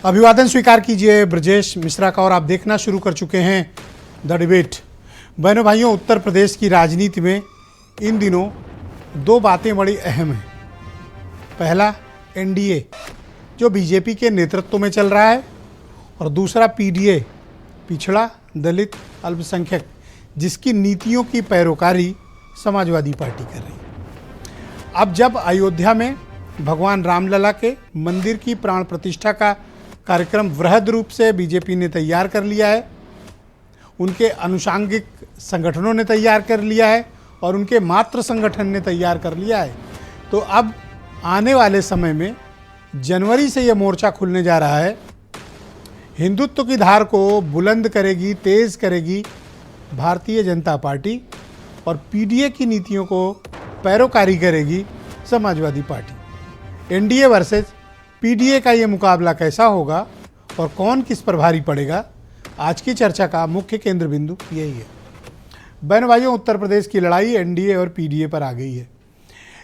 अभिवादन स्वीकार कीजिए ब्रजेश मिश्रा का। और आप देखना शुरू कर चुके हैं द डिबेट। बहनों भाइयों, उत्तर प्रदेश की राजनीति में इन दिनों दो बातें बड़ी अहम हैं। पहला, एनडीए जो बीजेपी के नेतृत्व में चल रहा है, और दूसरा पीडीए, पिछड़ा दलित अल्पसंख्यक, जिसकी नीतियों की पैरोकारी समाजवादी पार्टी कर रही है। अब जब अयोध्या में भगवान रामलला के मंदिर की प्राण प्रतिष्ठा का कार्यक्रम वृहद रूप से बीजेपी ने तैयार कर लिया है, उनके अनुषांगिक संगठनों ने तैयार कर लिया है और उनके मातृ संगठन ने तैयार कर लिया है, तो अब आने वाले समय में जनवरी से यह मोर्चा खुलने जा रहा है। हिंदुत्व की धार को बुलंद करेगी, तेज करेगी भारतीय जनता पार्टी, और पीडीए की नीतियों को पैरोकारी करेगी Samajwadi party. NDA versus PDA का ये मुकाबला कैसा होगा और कौन किस पर भारी पड़ेगा, आज की चर्चा का मुख्य केंद्र बिंदु यही है। बहन भाइयों, उत्तर प्रदेश की लड़ाई एनडीए और पीडीए पर आ गई है।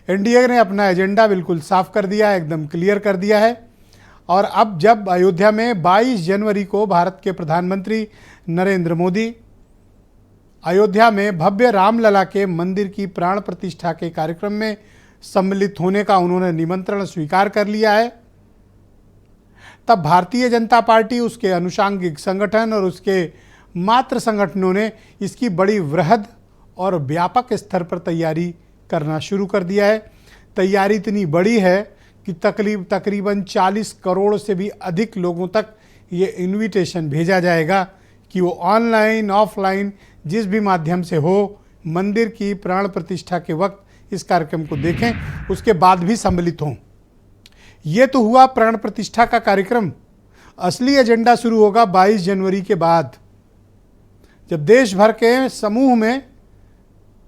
एनडीए ने अपना एजेंडा बिल्कुल साफ कर दिया है, एकदम क्लियर कर दिया है। और अब जब अयोध्या में 22 जनवरी को भारत के प्रधानमंत्री नरेंद्र मोदी अयोध्या में भव्य रामलला के मंदिर की प्राण प्रतिष्ठा के कार्यक्रम में सम्मिलित होने का उन्होंने निमंत्रण स्वीकार कर लिया है, तब भारतीय जनता पार्टी, उसके अनुषांगिक संगठन और उसके मातृ संगठनों ने इसकी बड़ी वृहद और व्यापक स्तर पर तैयारी करना शुरू कर दिया है। तैयारी इतनी बड़ी है कि तकरीबन 40 करोड़ से भी अधिक लोगों तक ये इनविटेशन भेजा जाएगा कि वो ऑनलाइन ऑफलाइन जिस भी माध्यम से हो मंदिर की प्राण प्रतिष्ठा के वक्त इस कार्यक्रम को देखें, उसके बाद भी सम्मिलित हों। ये तो हुआ प्राण प्रतिष्ठा का कार्यक्रम। असली एजेंडा शुरू होगा 22 जनवरी के बाद, जब देश भर के समूह में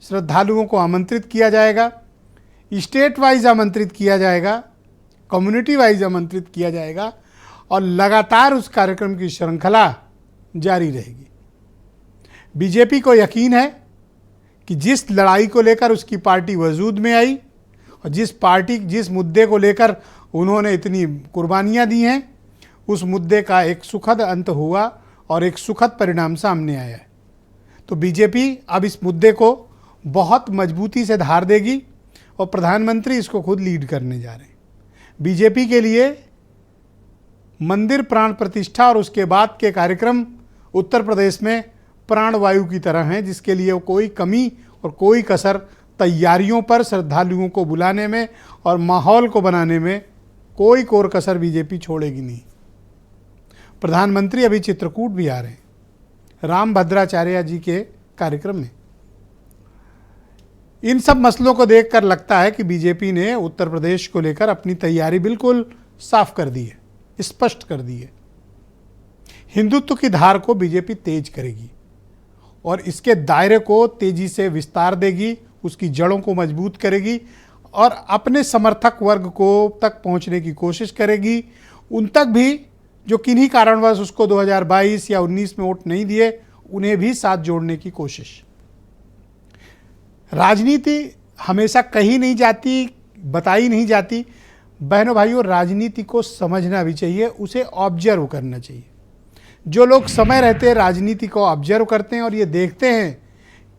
श्रद्धालुओं को आमंत्रित किया जाएगा, स्टेट वाइज आमंत्रित किया जाएगा, कम्युनिटी वाइज आमंत्रित किया जाएगा, और लगातार उस कार्यक्रम की श्रृंखला जारी रहेगी। बीजेपी को यकीन है कि जिस लड़ाई को लेकर उसकी पार्टी वजूद में आई और जिस मुद्दे को लेकर उन्होंने इतनी कुर्बानियां दी हैं, उस मुद्दे का एक सुखद अंत हुआ और एक सुखद परिणाम सामने आया है। तो बीजेपी अब इस मुद्दे को बहुत मजबूती से धार देगी और प्रधानमंत्री इसको खुद लीड करने जा रहे हैं। बीजेपी के लिए मंदिर प्राण प्रतिष्ठा और उसके बाद के कार्यक्रम उत्तर प्रदेश में प्राणवायु की तरह हैं, जिसके लिए कोई कमी और कोई कसर तैयारियों पर, श्रद्धालुओं को बुलाने में और माहौल को बनाने में कोई कोर कसर बीजेपी छोड़ेगी नहीं। प्रधानमंत्री अभी चित्रकूट भी आ रहे हैं राम भद्राचार्य जी के कार्यक्रम में। इन सब मसलों को देखकर लगता है कि बीजेपी ने उत्तर प्रदेश को लेकर अपनी तैयारी बिल्कुल साफ कर दी है, स्पष्ट कर दी है। हिंदुत्व की धार को बीजेपी तेज करेगी और इसके दायरे को तेजी से विस्तार देगी, उसकी जड़ों को मजबूत करेगी और अपने समर्थक वर्ग को तक पहुंचने की कोशिश करेगी। उन तक भी जो किन्हीं कारणवश उसको 2022 या 19 में वोट नहीं दिए, उन्हें भी साथ जोड़ने की कोशिश। राजनीति हमेशा कही नहीं जाती, बताई नहीं जाती। बहनों भाइयों, राजनीति को समझना भी चाहिए, उसे ऑब्जर्व करना चाहिए। जो लोग समय रहते राजनीति को ऑब्जर्व करते हैं और ये देखते हैं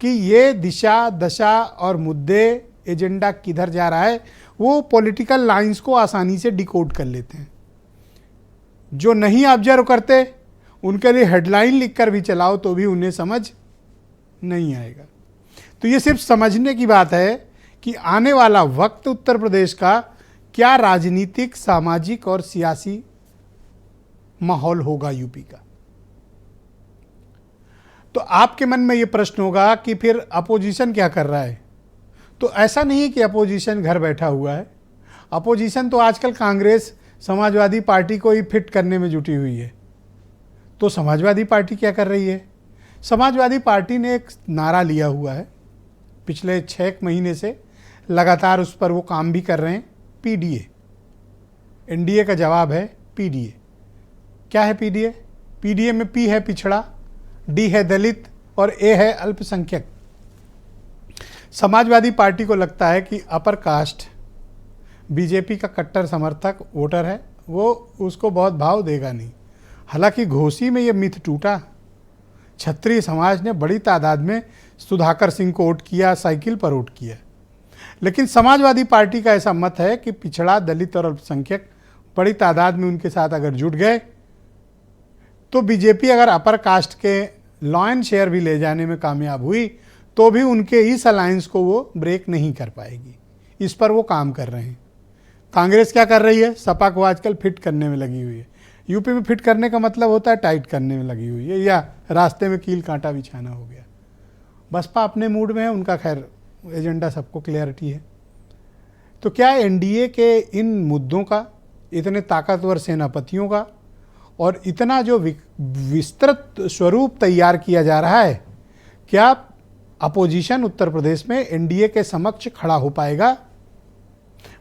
कि ये दिशा दशा और मुद्दे, एजेंडा किधर जा रहा है, वो पॉलिटिकल लाइंस को आसानी से डिकोड कर लेते हैं। जो नहीं ऑब्जर्व करते उनके लिए हेडलाइन लिखकर भी चलाओ तो भी उन्हें समझ नहीं आएगा। तो ये सिर्फ समझने की बात है कि आने वाला वक्त उत्तर प्रदेश का क्या राजनीतिक, सामाजिक और सियासी माहौल होगा यूपी का। तो आपके मन में ये प्रश्न होगा कि फिर अपोजिशन क्या कर रहा है। तो ऐसा नहीं है कि अपोजिशन घर बैठा हुआ है। अपोजिशन तो आजकल कांग्रेस, समाजवादी पार्टी को ही फिट करने में जुटी हुई है। तो समाजवादी पार्टी क्या कर रही है? समाजवादी पार्टी ने एक नारा लिया हुआ है, पिछले 6 महीने से लगातार उस पर वो काम भी कर रहे हैं, पीडीए। एनडीए का जवाब है पीडीए। क्या है पीडीए? पीडीए में पी है पिछड़ा, डी है दलित और ए है अल्पसंख्यक। समाजवादी पार्टी को लगता है कि अपर कास्ट बीजेपी का कट्टर समर्थक वोटर है, वो उसको बहुत भाव देगा नहीं। हालांकि घोसी में ये मिथ टूटा। क्षत्रिय समाज ने बड़ी तादाद में सुधाकर सिंह को वोट किया, साइकिल पर वोट किया। लेकिन समाजवादी पार्टी का ऐसा मत है कि पिछड़ा, दलित और अल्पसंख्यक बड़ी तादाद में उनके साथ अगर जुट गए तो बीजेपी अगर अपर कास्ट के लॉयन शेयर भी ले जाने में कामयाब हुई तो भी उनके इस अलायंस को वो ब्रेक नहीं कर पाएगी। इस पर वो काम कर रहे हैं। कांग्रेस क्या कर रही है? सपा को आजकल फिट करने में लगी हुई है। यूपी में फिट करने का मतलब होता है टाइट करने में लगी हुई है, या रास्ते में कील कांटा बिछाना हो गया। बसपा अपने मूड में है, उनका खैर एजेंडा सबको क्लियरिटी है। तो क्या एनडीए के इन मुद्दों का, इतने ताकतवर सेनापतियों का और इतना जो विस्तृत स्वरूप तैयार किया जा रहा है, क्या अपोजिशन उत्तर प्रदेश में एनडीए के समक्ष खड़ा हो पाएगा?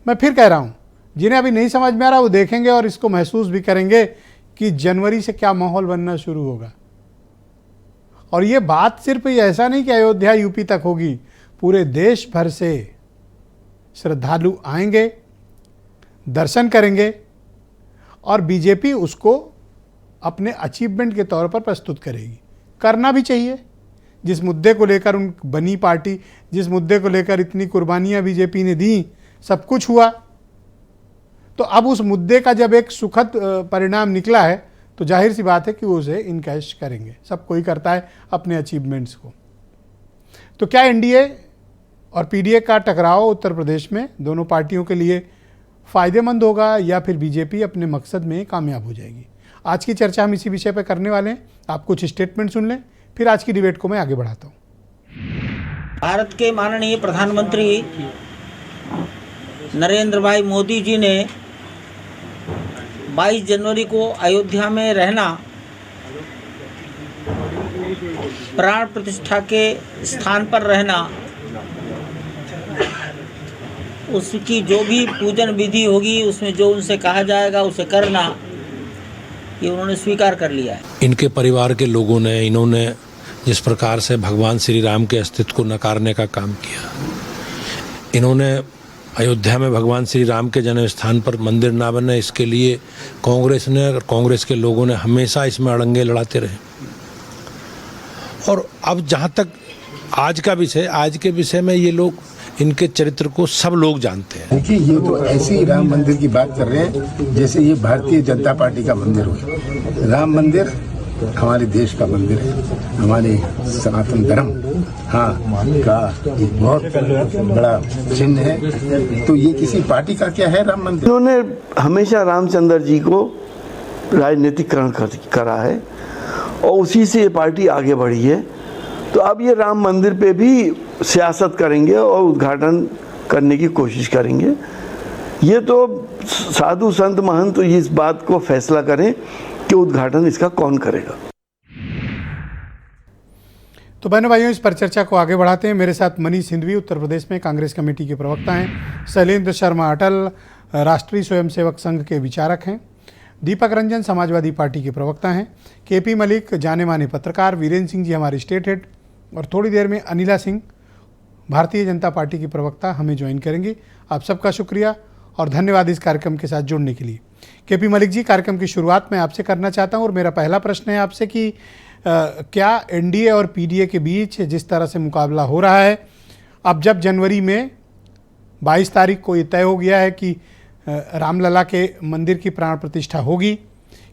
मैं फिर कह रहा हूं, जिन्हें अभी नहीं समझ में आ रहा वो देखेंगे और इसको महसूस भी करेंगे कि जनवरी से क्या माहौल बनना शुरू होगा। और ये बात सिर्फ ऐसा नहीं कि अयोध्या यूपी तक होगी, पूरे देश भर से श्रद्धालु आएंगे, दर्शन करेंगे और बीजेपी उसको अपने अचीवमेंट के तौर पर प्रस्तुत करेगी। करना भी चाहिए। जिस मुद्दे को लेकर उन बनी पार्टी, जिस मुद्दे को लेकर इतनी कुर्बानियां बीजेपी ने दी, सब कुछ हुआ, तो अब उस मुद्दे का जब एक सुखद परिणाम निकला है तो जाहिर सी बात है कि वो उसे इनकैश करेंगे। सब कोई करता है अपने अचीवमेंट्स को। तो क्या एनडीए और पीडीए का टकराव उत्तर प्रदेश में दोनों पार्टियों के लिए फ़ायदेमंद होगा या फिर बीजेपी अपने मकसद में कामयाब हो जाएगी? आज की चर्चा हम इसी विषय पर करने वाले हैं। आप कुछ स्टेटमेंट सुन लें, फिर आज की डिबेट को मैं आगे बढ़ाता हूँ। भारत के माननीय प्रधानमंत्री नरेंद्र भाई मोदी जी ने 22 जनवरी को अयोध्या में रहना प्राण प्रतिष्ठा के स्थान पर रहना, उसकी जो भी पूजन विधि होगी उसमें जो उनसे कहा जाएगा उसे करना, ये उन्होंने स्वीकार कर लिया है। इनके परिवार के लोगों ने, इन्होंने जिस प्रकार से भगवान श्री राम के अस्तित्व को नकारने का काम किया, इन्होंने अयोध्या में भगवान श्री राम के जन्म स्थान पर मंदिर ना बने, इसके लिए कांग्रेस ने और कांग्रेस के लोगों ने हमेशा इसमें अड़ंगे लड़ाते रहे। और अब जहाँ तक आज का विषय, आज के विषय में ये लोग, इनके चरित्र को सब लोग जानते हैं। देखिए, ये तो ऐसे ही राम मंदिर की बात कर रहे हैं जैसे ये भारतीय जनता पार्टी का मंदिर हो। राम मंदिर हमारे देश का मंदिर है, हमारे सनातन धर्म का एक बहुत बड़ा चिन्ह है। तो ये किसी पार्टी का क्या है राम मंदिर? उन्होंने हमेशा रामचंद्र जी को राजनीतिकरण करा है और उसी से ये पार्टी आगे बढ़ी है। तो अब ये राम मंदिर पे भी सियासत करेंगे और उद्घाटन करने की कोशिश करेंगे। ये तो साधु संत महंत तो इस बात को फैसला करें कि उद्घाटन इसका कौन करेगा। तो बहनों भाइयों, इस पर चर्चा को आगे बढ़ाते हैं। मेरे साथ मनीष हिंदवी उत्तर प्रदेश में कांग्रेस कमेटी के प्रवक्ता हैं, शैलेंद्र शर्मा अटल राष्ट्रीय स्वयंसेवक संघ के विचारक हैं, दीपक रंजन समाजवादी पार्टी के प्रवक्ता हैं, केपी मलिक जाने माने पत्रकार, वीरेंद्र सिंह जी हमारे स्टेट हेड, और थोड़ी देर में अनिला सिंह भारतीय जनता पार्टी की प्रवक्ता हमें ज्वाइन करेंगी। आप सबका शुक्रिया और धन्यवाद इस कार्यक्रम के साथ जुड़ने के लिए। केपी मलिक जी, कार्यक्रम की शुरुआत मैं आपसे करना चाहता हूं और मेरा पहला प्रश्न है आपसे कि क्या एनडीए और पीडीए के बीच जिस तरह से मुकाबला हो रहा है, अब जब जनवरी में 22 तारीख को ये तय हो गया है कि रामलला के मंदिर की प्राण प्रतिष्ठा होगी,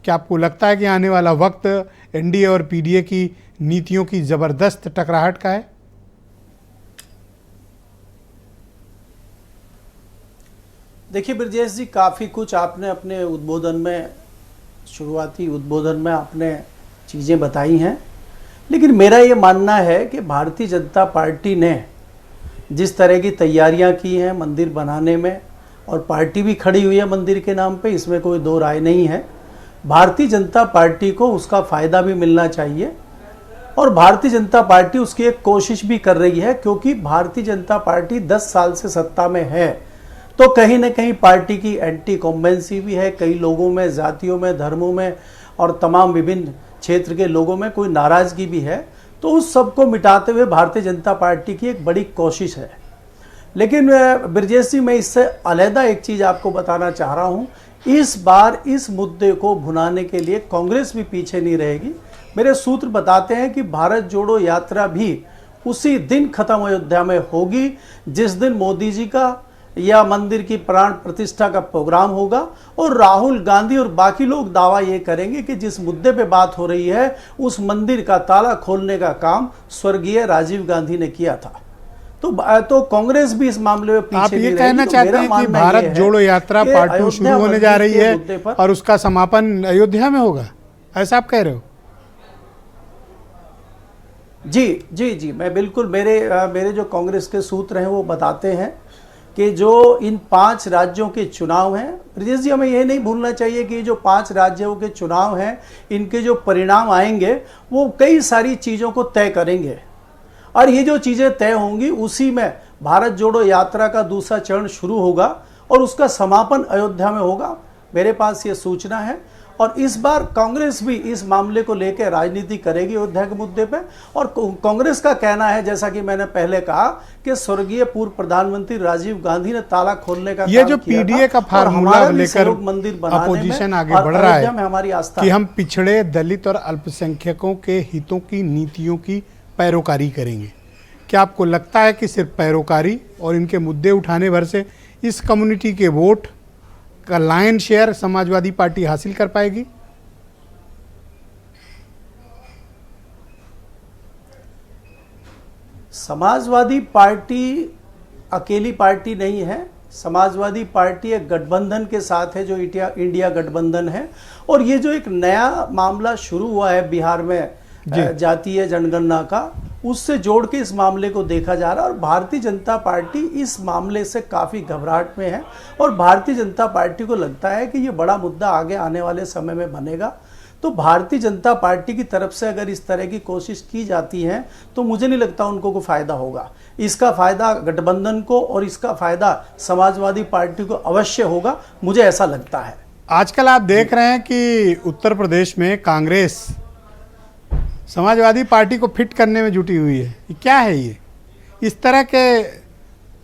क्या आपको लगता है कि आने वाला वक्त एनडीए और पीडीए की नीतियों की ज़बरदस्त टकराहट का है? देखिए ब्रजेश जी, काफ़ी कुछ आपने अपने उद्बोधन में, शुरुआती उद्बोधन में आपने चीज़ें बताई हैं, लेकिन मेरा ये मानना है कि भारतीय जनता पार्टी ने जिस तरह की तैयारियां की हैं मंदिर बनाने में, और पार्टी भी खड़ी हुई है मंदिर के नाम पे, इसमें कोई दो राय नहीं है। भारतीय जनता पार्टी को उसका फ़ायदा भी मिलना चाहिए और भारतीय जनता पार्टी उसकी एक कोशिश भी कर रही है, क्योंकि भारतीय जनता पार्टी 10 साल से सत्ता में है तो कहीं ना कहीं पार्टी की एंटी कॉम्बेंसी भी है। कई लोगों में, जातियों में, धर्मों में और तमाम विभिन्न क्षेत्र के लोगों में कोई नाराज़गी भी है। तो उस सबको मिटाते हुए भारतीय जनता पार्टी की एक बड़ी कोशिश है। लेकिन ब्रजेश जी, मैं इससे अलहदा एक चीज़ आपको बताना चाह रहा हूँ इस बार इस मुद्दे को भुनाने के लिए कांग्रेस भी पीछे नहीं रहेगी। मेरे सूत्र बताते हैं कि भारत जोड़ो यात्रा भी उसी दिन खत्म अयोध्या में होगी जिस दिन मोदी जी का या मंदिर की प्राण प्रतिष्ठा का प्रोग्राम होगा, और राहुल गांधी और बाकी लोग दावा ये करेंगे कि जिस मुद्दे पे बात हो रही है उस मंदिर का ताला खोलने का काम स्वर्गीय राजीव गांधी ने किया था। तो कांग्रेस भी इस मामले में पीछे आप ये नहीं कहना रहेगी। चाहते हैं कि भारत जोड़ो यात्रा पार्ट 2 शुरू होने जा रही है और उसका समापन अयोध्या में होगा, ऐसा आप कह रहे हो? जी जी जी, मैं बिल्कुल, मेरे जो कांग्रेस के सूत्र हैं वो बताते हैं कि जो इन 5 राज्यों के चुनाव हैं, ब्रजेश जी हमें ये नहीं भूलना चाहिए कि जो 5 राज्यों के चुनाव हैं इनके जो परिणाम आएंगे वो कई सारी चीज़ों को तय करेंगे, और ये जो चीज़ें तय होंगी उसी में भारत जोड़ो यात्रा का दूसरा चरण शुरू होगा और उसका समापन अयोध्या में होगा। मेरे पास ये सूचना है, और इस बार कांग्रेस भी इस मामले को लेकर राजनीति करेगी अयोध्या के मुद्दे पे। और कांग्रेस का कहना है, जैसा कि मैंने पहले कहा, कि स्वर्गीय पूर्व प्रधानमंत्री राजीव गांधी ने ताला खोलने का ये जो पीडीए का फार्मूला लेकर मंदिर अपोजिशन आगे बढ़ रहा है हमारी आस्था कि हम पिछड़े, दलित और अल्पसंख्यकों के हितों की, नीतियों की पैरोकारी करेंगे, क्या आपको लगता है कि सिर्फ पैरोकारी और इनके मुद्दे उठाने भर से इस कम्युनिटी के वोट का लायन शेयर समाजवादी पार्टी हासिल कर पाएगी? समाजवादी पार्टी अकेली पार्टी नहीं है। समाजवादी पार्टी एक गठबंधन के साथ है जो इंडिया गठबंधन है, और ये जो एक नया मामला शुरू हुआ है बिहार में जातीय जनगणना का, उससे जोड़ के इस मामले को देखा जा रहा है। और भारतीय जनता पार्टी इस मामले से काफ़ी घबराहट में है, और भारतीय जनता पार्टी को लगता है कि ये बड़ा मुद्दा आगे आने वाले समय में बनेगा। तो भारतीय जनता पार्टी की तरफ से अगर इस तरह की कोशिश की जाती है तो मुझे नहीं लगता उनको कोई फ़ायदा होगा। इसका फ़ायदा गठबंधन को और इसका फ़ायदा समाजवादी पार्टी को अवश्य होगा, मुझे ऐसा लगता है। आजकल आप देख रहे हैं कि उत्तर प्रदेश में कांग्रेस समाजवादी पार्टी को फिट करने में जुटी हुई है। ये क्या है? ये इस तरह के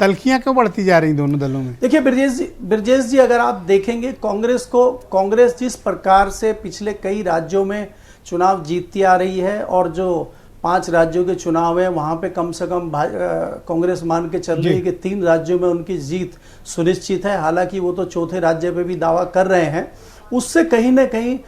तल्खियां क्यों बढ़ती जा रही दोनों दलों में? देखिए ब्रजेश जी, अगर आप देखेंगे कांग्रेस जिस प्रकार से पिछले कई राज्यों में चुनाव जीतती आ रही है, और जो 5 राज्यों के चुनाव है वहाँ पे कम से कम कांग्रेस मान के चल रही है कि 3 राज्यों में उनकी जीत सुनिश्चित है। हालांकि वो तो चौथे राज्य पे भी दावा कर रहे हैं। उससे कहीं ना कहीं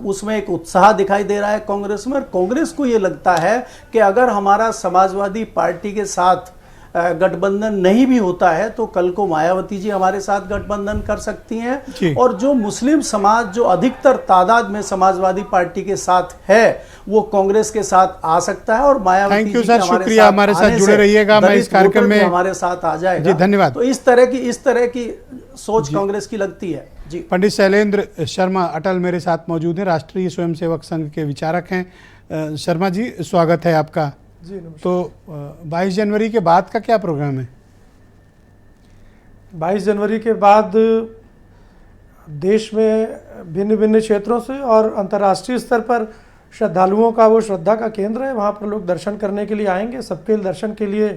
उसमें एक उत्साह दिखाई दे रहा है कांग्रेस में, और कांग्रेस को ये लगता है कि अगर हमारा समाजवादी पार्टी के साथ गठबंधन नहीं भी होता है तो कल को मायावती जी हमारे साथ गठबंधन कर सकती हैं, और जो मुस्लिम समाज जो अधिकतर तादाद में समाजवादी पार्टी के साथ है वो कांग्रेस के साथ आ सकता है, और मायावती थैंक यू सर, शुक्रिया हमारे साथ जुड़े रहिएगा। मैं इस कार्यक्रम में हमारे साथ आ जाएगा जी, धन्यवाद। तो इस तरह की सोच कांग्रेस की लगती है जी। पंडित शैलेंद्र शर्मा अटल मेरे साथ मौजूद हैं, राष्ट्रीय स्वयंसेवक संघ के विचारक हैं। शर्मा जी, स्वागत है आपका जी। तो 22 जनवरी के बाद का क्या प्रोग्राम है? 22 जनवरी के बाद देश में भिन्न भिन्न क्षेत्रों से और अंतर्राष्ट्रीय स्तर पर श्रद्धालुओं का वो श्रद्धा का केंद्र है, वहाँ पर लोग दर्शन करने के लिए आएंगे। सबके दर्शन के लिए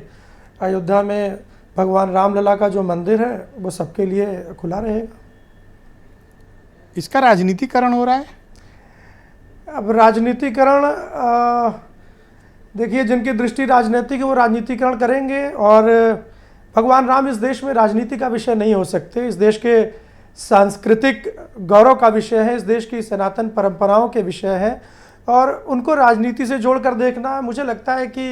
अयोध्या में भगवान रामलला का जो मंदिर है वो सबके लिए खुला रहेगा। इसका राजनीतिकरण हो रहा है? अब राजनीतिकरण देखिए, जिनकी दृष्टि राजनीतिक है वो राजनीतिकरण करेंगे, और भगवान राम इस देश में राजनीति का विषय नहीं हो सकते। इस देश के सांस्कृतिक गौरव का विषय है, इस देश की सनातन परंपराओं के विषय है, और उनको राजनीति से जोड़कर देखना मुझे लगता है कि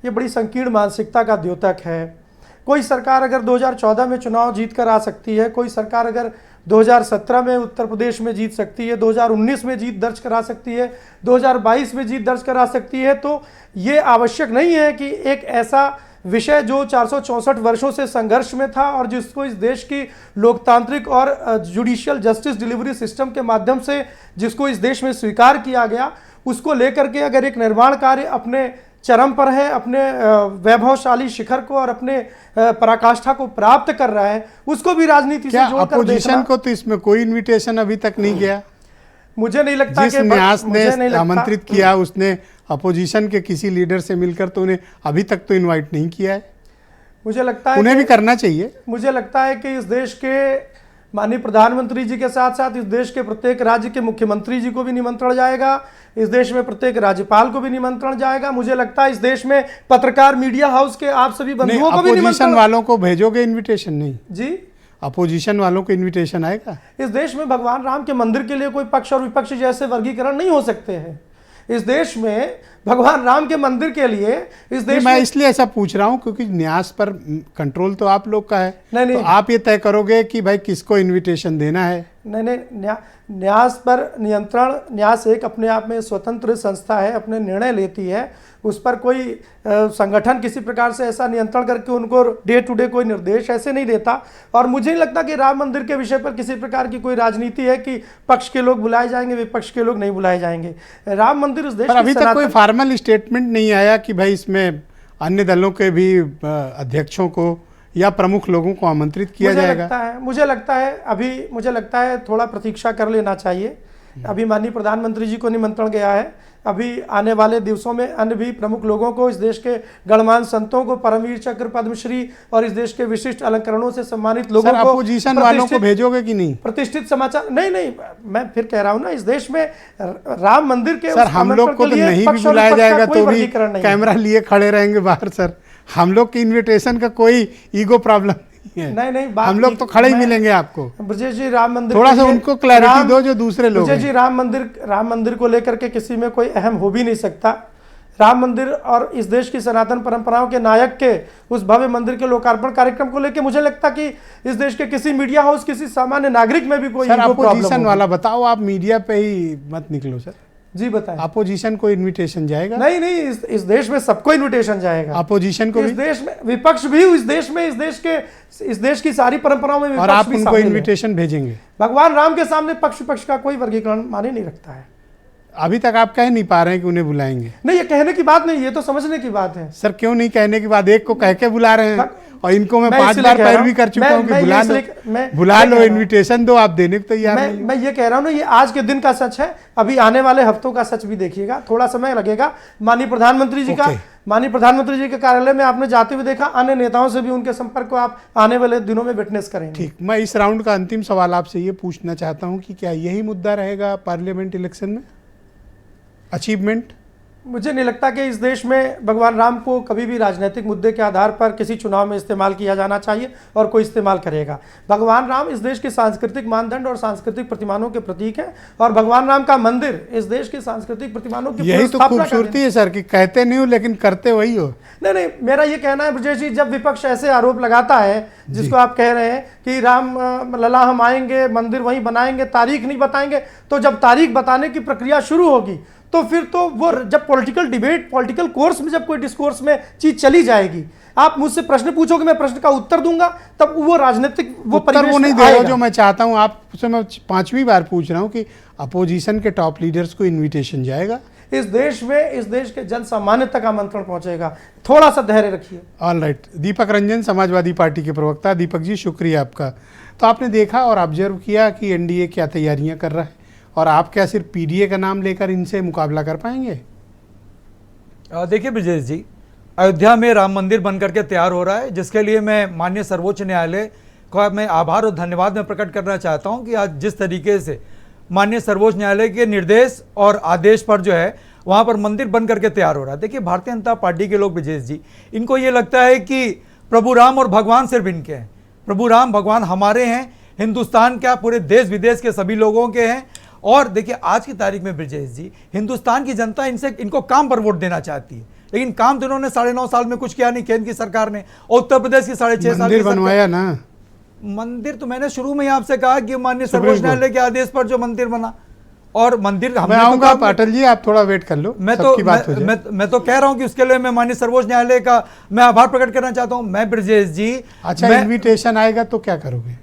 ये बड़ी संकीर्ण मानसिकता का द्योतक है। कोई सरकार अगर 2014 में चुनाव जीत कर आ सकती है, कोई सरकार अगर 2017 में उत्तर प्रदेश में जीत सकती है, 2019 में जीत दर्ज करा सकती है, 2022 में जीत दर्ज करा सकती है, तो ये आवश्यक नहीं है कि एक ऐसा विषय जो 464 वर्षों से संघर्ष में था और जिसको इस देश की लोकतांत्रिक और जुडिशियल जस्टिस डिलीवरी सिस्टम के माध्यम से जिसको इस देश में स्वीकार किया गया, उसको लेकर के अगर एक निर्माण कार्य अपने चरम पर है, अपने वैभवशाली शिखर को और अपने पराकाष्ठा को प्राप्त कर रहा है, उसको भी राजनीति से जोड़कर देखना। अपोजिशन को तो इसमें कोई इनविटेशन अभी तक नहीं गया। मुझे नहीं लगता जिस न्यास ने आमंत्रित किया उसने अपोजिशन के किसी लीडर से मिलकर तो उन्हें अभी तक तो इनवाइट नहीं किया है। मुझे लगता है उन्हें भी करना चाहिए। मुझे लगता है कि इस देश के माननीय प्रधानमंत्री जी के साथ साथ इस देश के प्रत्येक राज्य के मुख्यमंत्री जी को भी निमंत्रण जाएगा, इस देश में प्रत्येक राज्यपाल को भी निमंत्रण जाएगा। मुझे लगता है इस देश में पत्रकार, मीडिया हाउस के आप सभी बंधुओं को भी अपोजिशन निमंत्रण। वालों को भेजोगे इनविटेशन? नहीं जी, अपोजिशन वालों को इनविटेशन आएगा? इस देश में भगवान राम के मंदिर के लिए कोई पक्ष और विपक्ष जैसे वर्गीकरण नहीं हो सकते हैं। इस देश में भगवान राम के मंदिर के लिए इस देश मैं में इसलिए ऐसा पूछ रहा हूं क्योंकि न्यास पर कंट्रोल तो आप लोग का है। नहीं, तो आप ये तय करोगे कि भाई किसको इनविटेशन देना है? नहीं, न्यास पर नियंत्रण, न्यास एक अपने आप में स्वतंत्र संस्था है, अपने निर्णय लेती है, उस पर कोई संगठन किसी प्रकार से ऐसा नियंत्रण करके उनको डे टू डे कोई निर्देश ऐसे नहीं देता। और मुझे नहीं लगता कि राम मंदिर के विषय पर किसी प्रकार की कोई राजनीति है कि पक्ष के लोग बुलाए जाएंगे, विपक्ष के लोग नहीं बुलाए जाएंगे। राम मंदिर इस देश पर अभी तक कोई फॉर्मल स्टेटमेंट नहीं आया कि भाई इसमें अन्य दलों के भी अध्यक्षों को या प्रमुख लोगों को आमंत्रित किया जाएगा। मुझे लगता है थोड़ा प्रतीक्षा कर लेना चाहिए। अभी माननीय प्रधानमंत्री जी को निमंत्रण गया है, अभी आने वाले दिवसों में अन्य भी प्रमुख लोगों को, इस देश के गणमान्य संतों को, परमवीर चक्र, पद्मश्री और इस देश के विशिष्ट अलंकरणों से सम्मानित लोगों को, अपोजिशन वालों को भेजोगे कि नहीं? प्रतिष्ठित समाचार नहीं, मैं फिर कह रहा हूं ना, इस देश में राम मंदिर के सर हम लोग को तो नहीं भी बुलाया जाएगा तो भी कैमरा लिए खड़े रहेंगे बाहर। सर हम लोग की इन्विटेशन का कोई ईगो प्रॉब्लम नहीं, हम लोग तो खड़े ही मिलेंगे आपको। ब्रजेश जी, राम मंदिर थोड़ा सा उनको क्लैरिटी दो जो दूसरे लोग हैं। जी, राम मंदिर को लेकर के किसी में कोई अहम हो भी नहीं सकता। राम मंदिर और इस देश की सनातन परंपराओं के नायक के उस भव्य मंदिर के लोकार्पण कार्यक्रम को लेकर मुझे लगता कि इस देश के किसी मीडिया हाउस, किसी सामान्य नागरिक में भी कोई अपोजिशन वाला बताओ, आप मीडिया पे ही मत निकलो सर। जी बताएं। अपोजिशन को इनविटेशन जाएगा? नहीं, इस देश में सबको इनविटेशन जाएगा। अपोजिशन को इस देश में विपक्ष भी, इस देश की सारी परंपराओं में और आप उनको इनविटेशन भेजेंगे? भगवान राम के सामने पक्ष का कोई वर्गीकरण माने नहीं रखता है। अभी तक आप कह नहीं पा रहे हैं कि उन्हें बुलाएंगे? नहीं, ये कहने की बात नहीं, ये तो समझने की बात है। सर क्यों नहीं कहने की बात? एक को कह के बुला रहे हैं और इनको मैं 5 बार पैरवी कर चुका हूं कि बुला लो, इनविटेशन दो, आप देने को तैयार नहीं। मैं ये कह रहा हूं ना, ये आज के दिन का सच है, अभी आने वाले हफ्तों का सच भी देखिएगा, थोड़ा समय लगेगा। माननीय प्रधानमंत्री जी के कार्यालय में आपने जाते हुए देखा, अन्य नेताओं से भी उनके संपर्क को आप आने वाले दिनों में विटनेस करेंगे। ठीक, मैं इस राउंड का अंतिम सवाल आपसे ये पूछना चाहता हूं कि क्या यही मुद्दा रहेगा पार्लियामेंट इलेक्शन में? अचीवमेंट? मुझे नहीं लगता कि इस देश में भगवान राम को कभी भी राजनीतिक मुद्दे के आधार पर किसी चुनाव में इस्तेमाल किया जाना चाहिए और कोई इस्तेमाल करेगा। भगवान राम इस देश के सांस्कृतिक मानदंड और सांस्कृतिक प्रतिमानों के प्रतीक है और भगवान राम का मंदिर इस देश के सांस्कृतिक प्रतिमानों की यही तो खूबसूरती है सर कि कहते नहीं हो लेकिन करते वही हो। नहीं, मेरा ये कहना है ब्रजेश जी, जब विपक्ष ऐसे आरोप लगाता है जिसको आप कह रहे हैं कि राम लला हम आएंगे, मंदिर वहीं बनाएंगे, तारीख नहीं बताएंगे, तो जब तारीख बताने की प्रक्रिया शुरू होगी तो फिर तो वो जब पॉलिटिकल डिबेट, पॉलिटिकल कोर्स में जब कोई डिस्कोर्स में चीज चली जाएगी, आप मुझसे प्रश्न पूछोगे, मैं प्रश्न का उत्तर दूंगा, तब वो राजनीतिक वो उत्तर वो नहीं दे रहे हो जो मैं चाहता हूं। आपसे मैं 5वीं बार पूछ रहा हूं कि अपोजिशन के टॉप लीडर्स को इनविटेशन जाएगा? इस देश में, इस देश के जन सामान्य तक आमंत्रण पहुंचेगा, थोड़ा सा धैर्य रखिए। All right. दीपक रंजन, समाजवादी पार्टी के प्रवक्ता। दीपक जी शुक्रिया आपका। तो आपने देखा और ऑब्जर्व किया कि एनडीए क्या तैयारियां कर रहा है और आप क्या सिर्फ पीडीए का नाम लेकर इनसे मुकाबला कर पाएंगे? देखिए ब्रजेश जी, अयोध्या में राम मंदिर बन करके तैयार हो रहा है, जिसके लिए मैं माननीय सर्वोच्च न्यायालय का मैं आभार और धन्यवाद में प्रकट करना चाहता हूं कि आज जिस तरीके से माननीय सर्वोच्च न्यायालय के निर्देश और आदेश पर जो है वहां पर मंदिर बन करके तैयार हो रहा है। देखिए भारतीय जनता पार्टी के लोग ब्रजेश जी, इनको ये लगता है कि प्रभु राम और भगवान सिर्फ इनके हैं। प्रभु राम भगवान हमारे हैं, हिंदुस्तान क्या पूरे देश विदेश के सभी लोगों के हैं। और देखिए आज की तारीख में ब्रजेश जी, हिंदुस्तान की जनता इनको काम पर वोट देना चाहती है, लेकिन काम तो इन्होंने 9.5 साल में कुछ किया नहीं केंद्र की सरकार ने, और उत्तर प्रदेश की 6.5 साल मंदिर बनवाया ना। मंदिर तो मैंने शुरू में ही आपसे कहा कि माननीय सर्वोच्च न्यायालय के आदेश पर जो मंदिर बना, और मंदिर मैं आऊंगा पाटिल जी, आप थोड़ा वेट कर लो। मैं तो कह रहा हूं कि उसके लिए मैं माननीय सर्वोच्च न्यायालय का मैं आभार प्रकट करना चाहता हूं। मैं ब्रजेश जी, अच्छा इन्विटेशन आएगा तो क्या करोगे?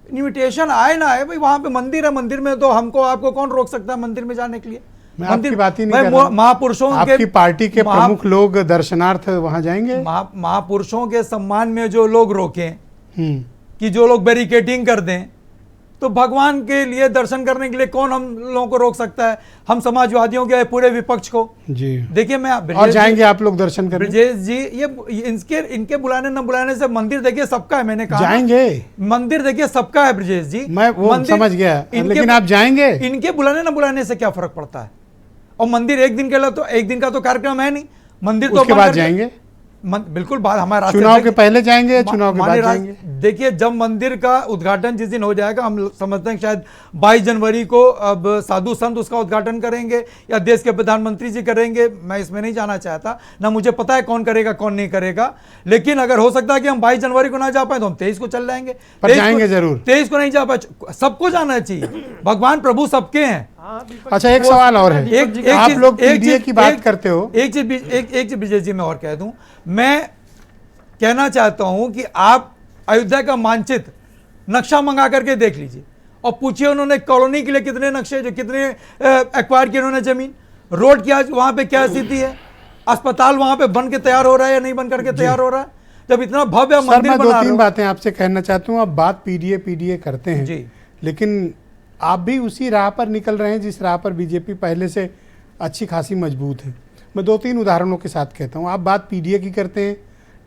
इन्विटेशन आए ना आए भाई, वहां पे मंदिर है, मंदिर में तो हमको आपको कौन रोक सकता है मंदिर में जाने के लिए? मैं आपकी बात ही नहीं कर रहा। महापुरुषों के, आपकी पार्टी के प्रमुख लोग दर्शनार्थ वहां जाएंगे। महापुरुषों के सम्मान में जो लोग रोकें कि जो लोग बैरिकेडिंग कर दें, तो भगवान के लिए दर्शन करने के लिए कौन हम लोगों को रोक सकता है, हम समाजवादियों के पूरे विपक्ष को। जी देखिए मैं और जाएंगे आप लोग दर्शन करने? ब्रजेश जी, ये इनके बुलाने न बुलाने से मंदिर देखिए सबका है, मैंने कहा जाएंगे, मंदिर देखिए सबका है ब्रजेश जी। मैं वो समझ गया, लेकिन आप जाएंगे? इनके बुलाने न बुलाने से क्या फर्क पड़ता है? और मंदिर एक दिन के लिए तो एक दिन का तो कार्यक्रम है नहीं, मंदिर तो उसके बाद जाएंगे, बिल्कुल बाद हमारा चुनाव के पहले जाएंगे या चुनाव के बाद जाएंगे? देखिए जब मंदिर का उद्घाटन जिस दिन हो जाएगा, हम समझते हैं शायद 22 जनवरी को अब साधु संत उसका उद्घाटन करेंगे या देश के प्रधानमंत्री जी करेंगे। मैं इसमें नहीं जाना चाहता, ना मुझे पता है कौन करेगा कौन नहीं करेगा, लेकिन अगर हो सकता है कि हम 22 जनवरी को ना जा पाए तो हम 23 को चल जाएंगे। पर जाएंगे जरूर। 23 को नहीं जा पाए, सबको जाना चाहिए, भगवान प्रभु सबके हैं। अच्छा एक सवाल और है, आप लोग पीडीए की बात करते हो, एक चीज विजय जी मैं और कह दूं, मैं कहना चाहता हूं कि आप अयोध्या का मानचित्र नक्शा मंगा करके देख लीजिए और पूछिए उन्होंने कॉलोनी के लिए कितने नक्शे, जो कितने एक्वायर किए उन्होंने जमीन, रोड क्या वहां पे क्या स्थिति है, अस्पताल वहां पे बन के तैयार हो रहा है या नहीं बन करके तैयार हो रहा है, जब इतना भव्य मंदिर मैं बना रहे हो। 2-3 बातें आपसे कहना चाहता हूँ। आप बात पीडीए करते हैं जी, लेकिन आप भी उसी राह पर निकल रहे हैं जिस राह पर बीजेपी पहले से अच्छी खासी मजबूत है। मैं 2-3 उदाहरणों के साथ कहता हूँ। आप बात पीडीए की करते हैं,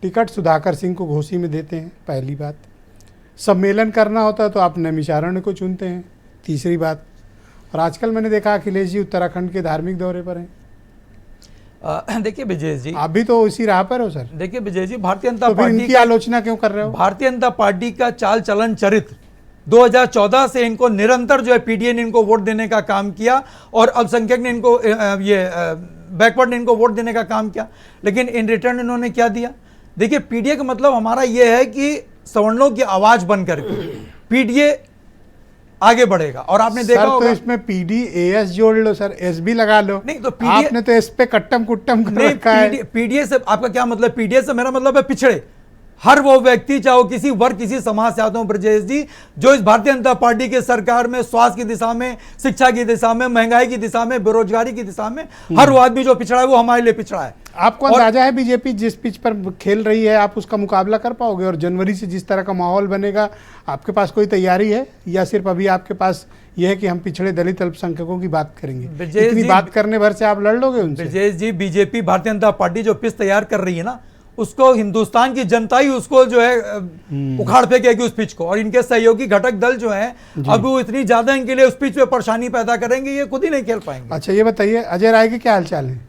टिकट सुधाकर सिंह को घोसी में देते हैं, पहली बात। सम्मेलन करना होता है तो आप नैमिषारण्य को चुनते हैं, तीसरी बात। और आजकल मैंने देखा अखिलेश जी उत्तराखंड के धार्मिक दौरे पर हैं। देखिए विजय जी, आप भी तो इसी राह पर हो सर। देखिए विजय जी, भारतीय जनता तो फिर पार्टी इनकी आलोचना क्यों कर रहे हो? भारतीय जनता पार्टी का चाल चलन चरित्र 2014 से इनको निरंतर जो है पीडीए ने इनको वोट देने का काम किया और अल्पसंख्यक ने इनको बैकवर्ड ने इनको वोट देने का काम किया, लेकिन इन रिटर्न इन्होंने क्या दिया? देखिए पीडीए का मतलब हमारा यह है कि सवर्णों की आवाज बन करके पीडीए आगे बढ़ेगा। और आपने देखा सर, होगा तो इसमें पीडी एस जोड़ लो सर, एस भी लगा लो। नहीं तो पीडीए, आपने तो इस पे कट्टम कुट्टम कर रखा है। पीडीए से आपका क्या मतलब? पीडीए से मेरा मतलब है पिछड़े, हर वो व्यक्ति चाहे वो किसी वर्ग किसी समाज से आते हो ब्रजेश जी, जो इस भारतीय जनता पार्टी के सरकार में स्वास्थ्य की दिशा में, शिक्षा की दिशा में, महंगाई की दिशा में, बेरोजगारी की दिशा में हर वो आदमी जो पिछड़ा है वो हमारे लिए पिछड़ा है। आपको अंदाजा है बीजेपी जिस पिच पर खेल रही है आप उसका मुकाबला कर पाओगे? और जनवरी से जिस तरह का माहौल बनेगा, आपके पास कोई तैयारी है या सिर्फ अभी आपके पास यह है कि हम पिछड़े दलित अल्पसंख्यकों की बात करेंगे? इतनी बात करने भर से आप लड़ लोगे उनसे? ब्रजेश जी, बीजेपी भारतीय जनता पार्टी जो पिच तैयार कर रही है ना, उसको हिंदुस्तान की जनता ही उसको जो है उखाड़ फेंकेगी उस पिच को, और इनके सहयोगी घटक दल जो हैं अब वो इतनी ज्यादा इनके लिए उस पिच पे परेशानी पैदा करेंगे, ये खुद ही नहीं खेल पाएंगे। अच्छा ये बताइए अजय राय के क्या हालचाल है?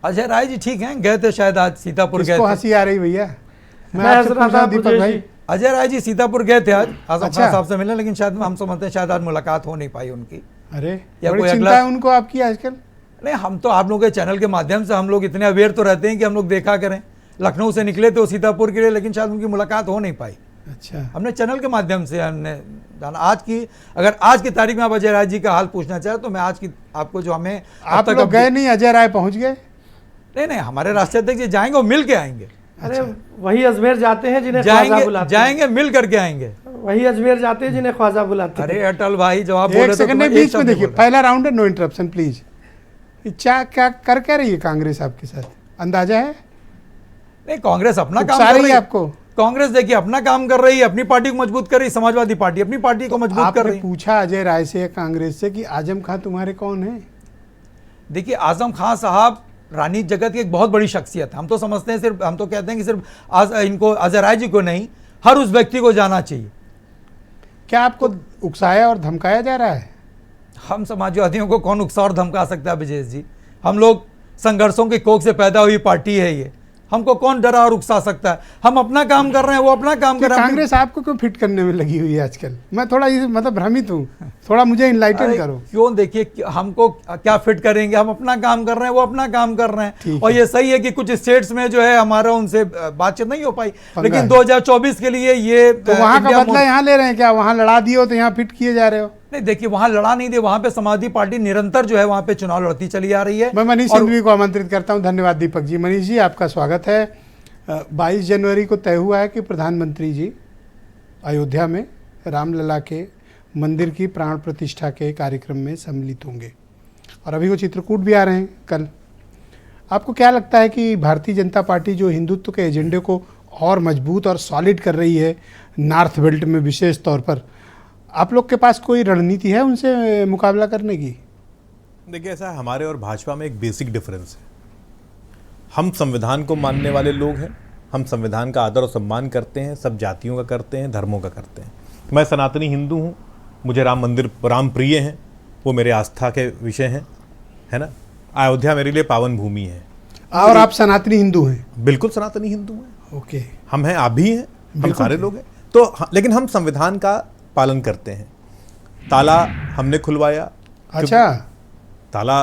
अजय राय जी ठीक हैं, गए थे शायद आज सीतापुर गए थे। हंसी आ रही भैया? मैं आपसे पूछ रहा हूं दीपक भाई। अजय राय जी सीतापुर गए थे आज आजम अच्छा। खान साहब से मिलने, लेकिन शायद हम समझते हैं शायद आज मुलाकात हो नहीं पाई उनकी। अरे या बड़ी कोई चिंता अगला- है उनको आपकी आजकल? नहीं, हम तो आप लोगों के चैनल के माध्यम से हम लोग इतने अवेयर तो रहते हैं कि हम लोग देखा करें। लखनऊ से निकले थे सीतापुर के लिए, लेकिन शायद उनकी मुलाकात हो नहीं पाई। अच्छा, हमने चैनल के माध्यम से हमने जाना। अगर आज की तारीख में आप अजय राय जी का हाल पूछना चाहे तो मैं आज की आपको जो हमें आप लोग गए नहीं, अजय राय पहुंच गए? नहीं, हमारे राष्ट्रीय अध्यक्ष जी जाएंगे और मिल के आएंगे। अरे वही अजमेर जाते हैं जिन्हें ख्वाजा बुलाते हैं। जाएंगे मिल करके आएंगे। वही अजमेर जाते हैं जिन्हें ख्वाजा बुलाते हैं। अरे अटल भाई जवाब एक बोले तो सेकंड तुम्हें बीच एक में शब्द देखिए, बोला। पहला राउंड है, नो इंटरप्शन प्लीज। क्या कर रही है कांग्रेस आपके साथ, अंदाजा है? नहीं, कांग्रेस अपना काम उकसा कर रही रही है है। आपको? कांग्रेस देखिए अपना काम कर रही है, अपनी पार्टी को मजबूत कर रही है। समाजवादी पार्टी अपनी पार्टी को मजबूत कर आपने रही है। पूछा अजय राय से कांग्रेस से कि आजम खान तुम्हारे कौन है? देखिए आजम खान साहब रानी जगत की एक बहुत बड़ी शख्सियत है। हम तो समझते हैं सिर्फ, हम तो कहते हैं कि सिर्फ इनको अजय राय जी को नहीं, हर उस व्यक्ति को जाना चाहिए। क्या आपको उकसाया और धमकाया जा रहा है? हम समाजवादियों को कौन उकसा और धमका सकता है विजय जी? हम लोग संघर्षों की कोख से पैदा हुई पार्टी है ये, हमको कौन डरा और उकसा सकता है? हम अपना काम कर रहे हैं, वो अपना काम कर रहे हैं। कांग्रेस आपको क्यों फिट करने में लगी हुई है आजकल? मैं थोड़ा मतलब भ्रमित हूँ, थोड़ा मुझे इनलाइटन करो। क्यों? देखिए हमको क्या फिट करेंगे? हम अपना काम कर रहे हैं, वो अपना काम कर रहे हैं। और ये सही है कि कुछ स्टेट्स में जो है हमारा उनसे बातचीत नहीं हो पाई, लेकिन 2024 के लिए ये तो वहां का बदला यहाँ ले रहे हैं क्या? वहां लड़ा दिए हो तो यहाँ फिट किए जा रहे हो? नहीं, देखिए वहां लड़ा नहीं दे, वहां पे समाजवादी पार्टी निरंतर जो है वहां पे चुनाव लड़ती चली आ रही है। मैं मनीष सिंघवी को आमंत्रित करता हूं। धन्यवाद दीपक जी। मनीष जी आपका स्वागत है। 22 जनवरी को तय हुआ है कि प्रधानमंत्री जी अयोध्या में रामलला के मंदिर की प्राण प्रतिष्ठा के कार्यक्रम में सम्मिलित होंगे, और अभी वो चित्रकूट भी आ रहे हैं कल। आपको क्या लगता है कि भारतीय जनता पार्टी जो हिंदुत्व के एजेंडे को और मजबूत और सॉलिड कर रही है नॉर्थ बेल्ट में विशेष तौर पर, आप लोग के पास कोई रणनीति है उनसे मुकाबला करने की? देखिए, ऐसा है, हमारे और भाजपा में एक बेसिक डिफरेंस है। हम संविधान को मानने वाले लोग हैं, हम संविधान का आदर और सम्मान करते हैं, सब जातियों का करते हैं, धर्मों का करते हैं। मैं सनातनी हिंदू हूँ, मुझे राम मंदिर राम प्रिय हैं, वो मेरे आस्था के विषय हैं, है ना। अयोध्या मेरे लिए पावन भूमि है। और आप सनातनी हिंदू हैं? बिल्कुल सनातनी हिंदू हैं। ओके, हम हैं, आप भी हैं, हम सारे लोग हैं। तो लेकिन हम संविधान का पालन करते हैं। ताला हमने खुलवाया। अच्छा, ताला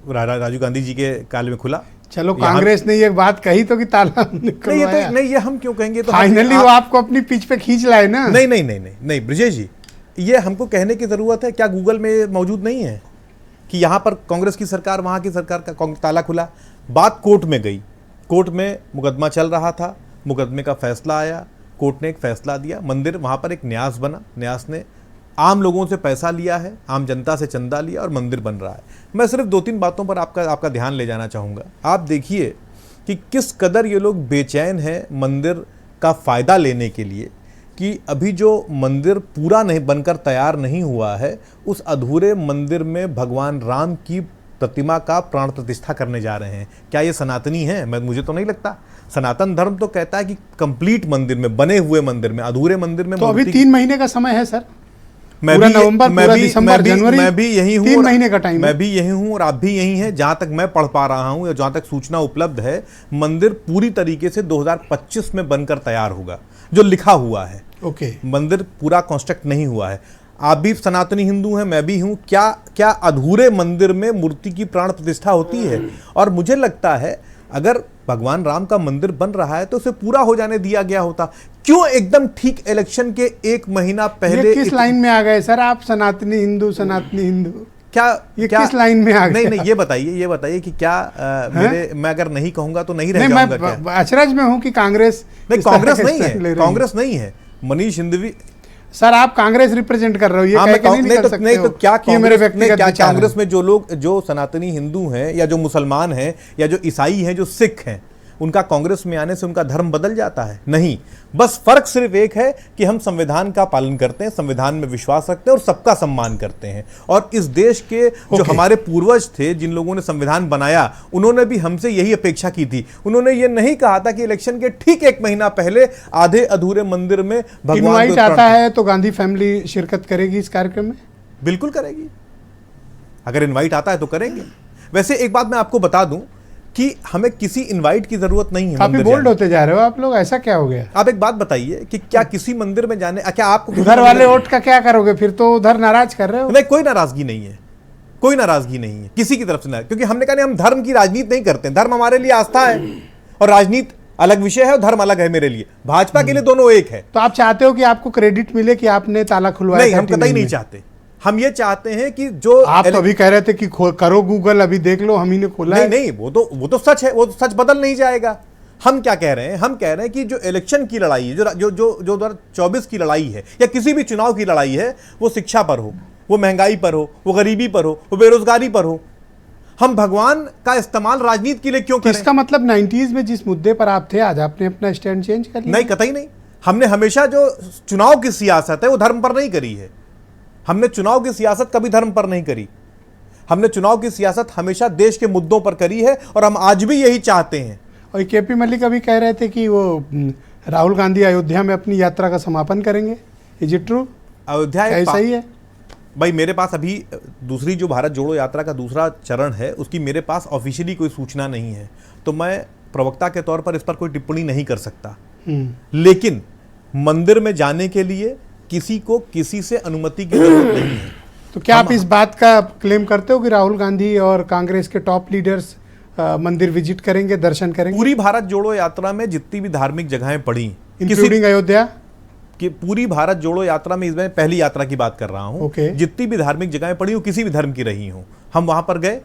राजीव गांधी जी के काल में खुला। चलो, कांग्रेस ने ये बात कही तो कि ताला नहीं, ये हम क्यों कहेंगे? तो फाइनली वो आपको अपनी पिच पे खींच लाए ना। नहीं ब्रजेश जी, ये हमको कहने की जरूरत है क्या? गूगल में मौजूद नहीं है कि यहाँ पर कांग्रेस की सरकार, वहाँ की सरकार का ताला खुला? बात कोर्ट में गई, कोर्ट में मुकदमा चल रहा था, मुकदमे का फैसला आया, कोर्ट ने एक फैसला दिया, मंदिर वहाँ पर एक न्यास बना, न्यास ने आम लोगों से पैसा लिया है, आम जनता से चंदा लिया और मंदिर बन रहा है। मैं सिर्फ 2-3 बातों पर आपका ध्यान ले जाना चाहूँगा। आप देखिए कि किस कदर ये लोग बेचैन हैं मंदिर का फ़ायदा लेने के लिए, कि अभी जो मंदिर पूरा नहीं बनकर तैयार नहीं हुआ है, उस अधूरे मंदिर में भगवान राम की प्रतिमा का प्राण प्रतिष्ठा करने जा रहे हैं। क्या ये सनातनी है? मुझे तो नहीं लगता। सनातन धर्म तो कहता है कि कंप्लीट मंदिर में, बने हुए मंदिर में, अधूरे मंदिर में। तो अभी 3 महीने का समय है सर। मैं पूरा भी नवंबर, पूरा दिसंबर, जनवरी, मैं भी यही हूँ, 3 महीने का टाइम। मैं भी यही हूँ और आप भी यही हैं। जहाँ तक मैं पढ़ पा रहा हूँ या जहाँ तक सूचना उपलब्ध है, मंदिर पूरी तरीके से 2025 में बनकर तैयार होगा, जो लिखा हुआ है। ओके, मंदिर पूरा कंस्ट्रक्ट नहीं हुआ है। आप भी सनातनी हिंदू हैं, मैं भी हूँ। क्या अधूरे मंदिर में मूर्ति की प्राण प्रतिष्ठा होती है? और मुझे लगता है अगर भगवान राम का मंदिर बन रहा है तो उसे पूरा हो जाने दिया गया होता। क्यों एकदम ठीक इलेक्शन के 1 महीना पहले? ये किस लाइन में आ गए सर आप? सनातनी हिंदू क्या किस लाइन में आ गए? नहीं, ये बताइए कि क्या मैं अगर नहीं कहूंगा तो नहीं रह जाऊंगा क्या? अचरज में हूँ कि कांग्रेस कांग्रेस नहीं है। मनीष हिंदवी सर, आप कांग्रेस रिप्रेजेंट कर रहे हो, ये कह के नहीं कर सकते हो। क्या कांग्रेस में जो लोग, जो सनातनी हिंदू हैं या जो मुसलमान हैं या जो ईसाई हैं, जो सिख हैं, उनका कांग्रेस में आने से उनका धर्म बदल जाता है? नहीं, बस फर्क सिर्फ एक है कि हम संविधान का पालन करते हैं, संविधान में विश्वास रखते हैं और सबका सम्मान करते हैं। और इस देश के जो हमारे पूर्वज थे, जिन लोगों ने संविधान बनाया, उन्होंने भी हमसे यही अपेक्षा की थी। उन्होंने ये नहीं कहा था कि इलेक्शन के ठीक 1 महीना पहले आधे अधूरे मंदिर में भगवान आता है तो गांधी फैमिली शिरकत करेगी इस कार्यक्रम में? बिल्कुल करेगी। अगर इनवाइट आता है तो करेंगे। वैसे एक बात मैं आपको बता दूं कि हमें किसी इनवाइट की जरूरत नहीं है। काफी बोल्ड होते जा रहे हो आप लोग, ऐसा क्या हो गया? आप एक बात बताइए कि क्या किसी मंदिर में जाने, क्या आपको उधर वाले वोट का क्या करोगे फिर? तो उधर नाराज कर रहे हो? नहीं, कोई नाराजगी नहीं है, कोई नाराजगी नहीं है किसी की तरफ से। क्योंकि हमने कहा हम धर्म की राजनीति नहीं करते। धर्म हमारे लिए आस्था है और राजनीति अलग विषय है और धर्म अलग है मेरे लिए। भाजपा के लिए दोनों एक है। तो आप चाहते हो कि आपको क्रेडिट मिले कि आपने ताला खुलवाया? नहीं, हम कतई नहीं चाहते। हम ये चाहते हैं कि जो आप तो अभी कह रहे थे कि करो गूगल, अभी देख लो हम ही ने खोला है। नहीं, वो तो सच है, वो तो सच बदल नहीं जाएगा। हम क्या कह रहे हैं? हम कह रहे हैं कि जो इलेक्शन की लड़ाई है, जो 2024 की लड़ाई है या किसी भी चुनाव की लड़ाई है, वो शिक्षा पर हो, वो महंगाई पर हो, वो गरीबी पर हो, वो बेरोजगारी पर हो। हम भगवान का इस्तेमाल राजनीति के लिए क्यों करें? इसका मतलब 90s में जिस मुद्दे पर आप थे, आज आपने अपना स्टैंड चेंज कर लिया? नहीं, कतई नहीं। हमने हमेशा जो चुनाव की सियासत है वो धर्म पर नहीं करी है। हमने चुनाव की सियासत कभी धर्म पर नहीं करी। हमने चुनाव की सियासत हमेशा देश के मुद्दों पर करी है और हम आज भी यही चाहते हैं। और केपी मलिक अभी कह रहे थे कि वो राहुल गांधी अयोध्या में अपनी यात्रा का समापन करेंगे। Is it true? अयोध्या ऐसा ही है भाई। मेरे पास अभी दूसरी जो भारत जोड़ो यात्रा का दूसरा चरण है, उसकी मेरे पास ऑफिशियली कोई सूचना नहीं है, तो मैं प्रवक्ता के तौर पर इस पर कोई टिप्पणी नहीं कर सकता। लेकिन मंदिर में जाने के लिए किसी को किसी से अनुमति की जरूरत नहीं है। तो क्या आप इस बात का क्लेम करते हो कि राहुल गांधी और कांग्रेस के टॉप लीडर्स मंदिर विजिट करेंगे, दर्शन करेंगे? पूरी भारत जोड़ो यात्रा में जितनी भी धार्मिक जगहें पड़ी, इंक्लूडिंग अयोध्या कि पूरी भारत जोड़ो यात्रा में, इसमें पहली यात्रा की बात कर रहा हूं, जितनी भी धार्मिक जगहें पड़ी हो, किसी भी धर्म की रही हो, हम वहां पर गए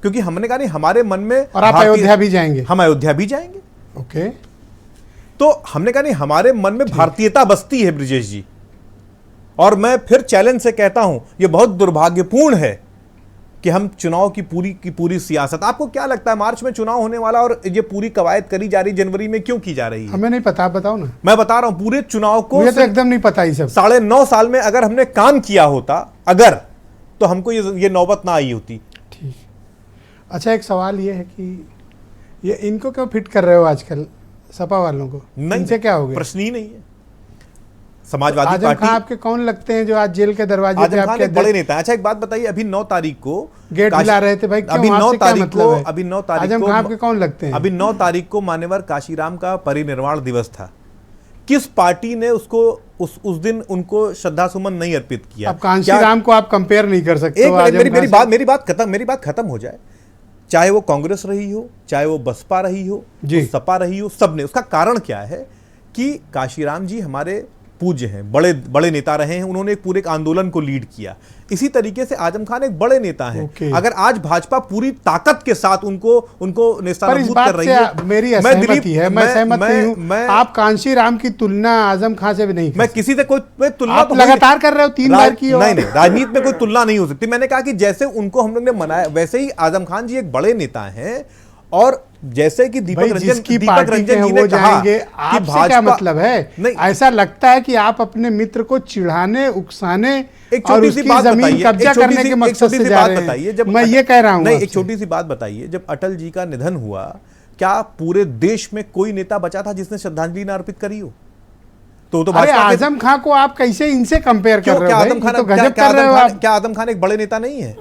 क्योंकि हमने कहा नहीं हमारे मन में। और आप अयोध्या भी जाएंगे? हम अयोध्या भी जाएंगे। ओके, तो हमने कहा नहीं हमारे मन में भारतीयता बसती है ब्रिजेश जी। और मैं फिर चैलेंज से कहता हूं, यह बहुत दुर्भाग्यपूर्ण है कि हम चुनाव की पूरी सियासत, आपको क्या लगता है मार्च में चुनाव होने वाला और ये पूरी कवायद करी जा रही जनवरी में क्यों की जा रही है? हमें नहीं पता, आप बताओ ना। मैं बता रहा हूं पूरे चुनाव को मुझे तो एकदम नहीं पता ही सब। 9.5 साल में अगर हमने काम किया होता तो हमको ये नौबत ना आई होती। ठीक। अच्छा, एक सवाल ये है कि ये इनको क्यों फिट कर रहे हो आजकल सपा वालों को? इनसे क्या हो गया? प्रश्न ही नहीं है। समाजवादी आजम पार्टी, खान आपके कौन लगते हैं जो आज जेल के दरवाजे पे आजम खान आपके एक बड़े नेता। अच्छा, एक बात बताइए, अभी 9 तारीख को गेट हिला रहे थे भाई, क्यों? अभी 9 आपसे क्या तारीख मतलब को है? अभी 9 तारीख आजम को खान आपके कौन लगते हैं? अभी 9 तारीख को मान्यवर काशीराम का परिनिर्वाण दिवस था। किस पार्टी ने उसको उस दिन उनको श्रद्धा सुमन नहीं अर्पित किया? अब कांशीराम को आप कंपेयर नहीं कर सकते। मेरी बात खत्म हो जाए। चाहे वो कांग्रेस रही हो, चाहे वो बसपा रही हो, सपा रही हो, सबने, उसका कारण क्या है कि काशीराम जी हमारे पूज्य हैं, बड़े नेता रहे हैं, उन्होंने एक पूरे आंदोलन को लीड किया। इसी तरीके से आजम खान एक बड़े नेता हैं। अगर आज भाजपा पूरी ताकत के साथ उनको नेस्तनाबूद कर रही है, मेरी असहमति है, मैं सहमत नहीं हूं। आप कांशीराम की तुलना आजम खान से भी नहीं, मैं किसी से कोई तुलना आप लगातार कर रहे हो, 3 बार की। नहीं, राजनीति में कोई तुलना नहीं हो सकती। मैंने कहा कि जैसे उनको हम लोग ने मनाया, वैसे ही आजम खान जी एक बड़े नेता हैं। और जैसे कि दीपक रंजन जी ने कहा कि आपसे क्या मतलब है? नहीं, ऐसा लगता है कि आप अपने मित्र को चिढ़ाने, उकसाने और उसकी जमीन कब्जा करने के मकसद से जा रहे हैं। मैं ये कह रहा हूं। नहीं, एक छोटी सी बात बताइए, जब अटल जी का निधन हुआ, क्या पूरे देश में कोई नेता बचा था जिसने श्रद्धांजलि ना अर्पित करी हो? तो आजम खान को आप कैसे इनसे कंपेयर कर रहे हो? क्या आजम खान एक बड़े नेता नहीं है?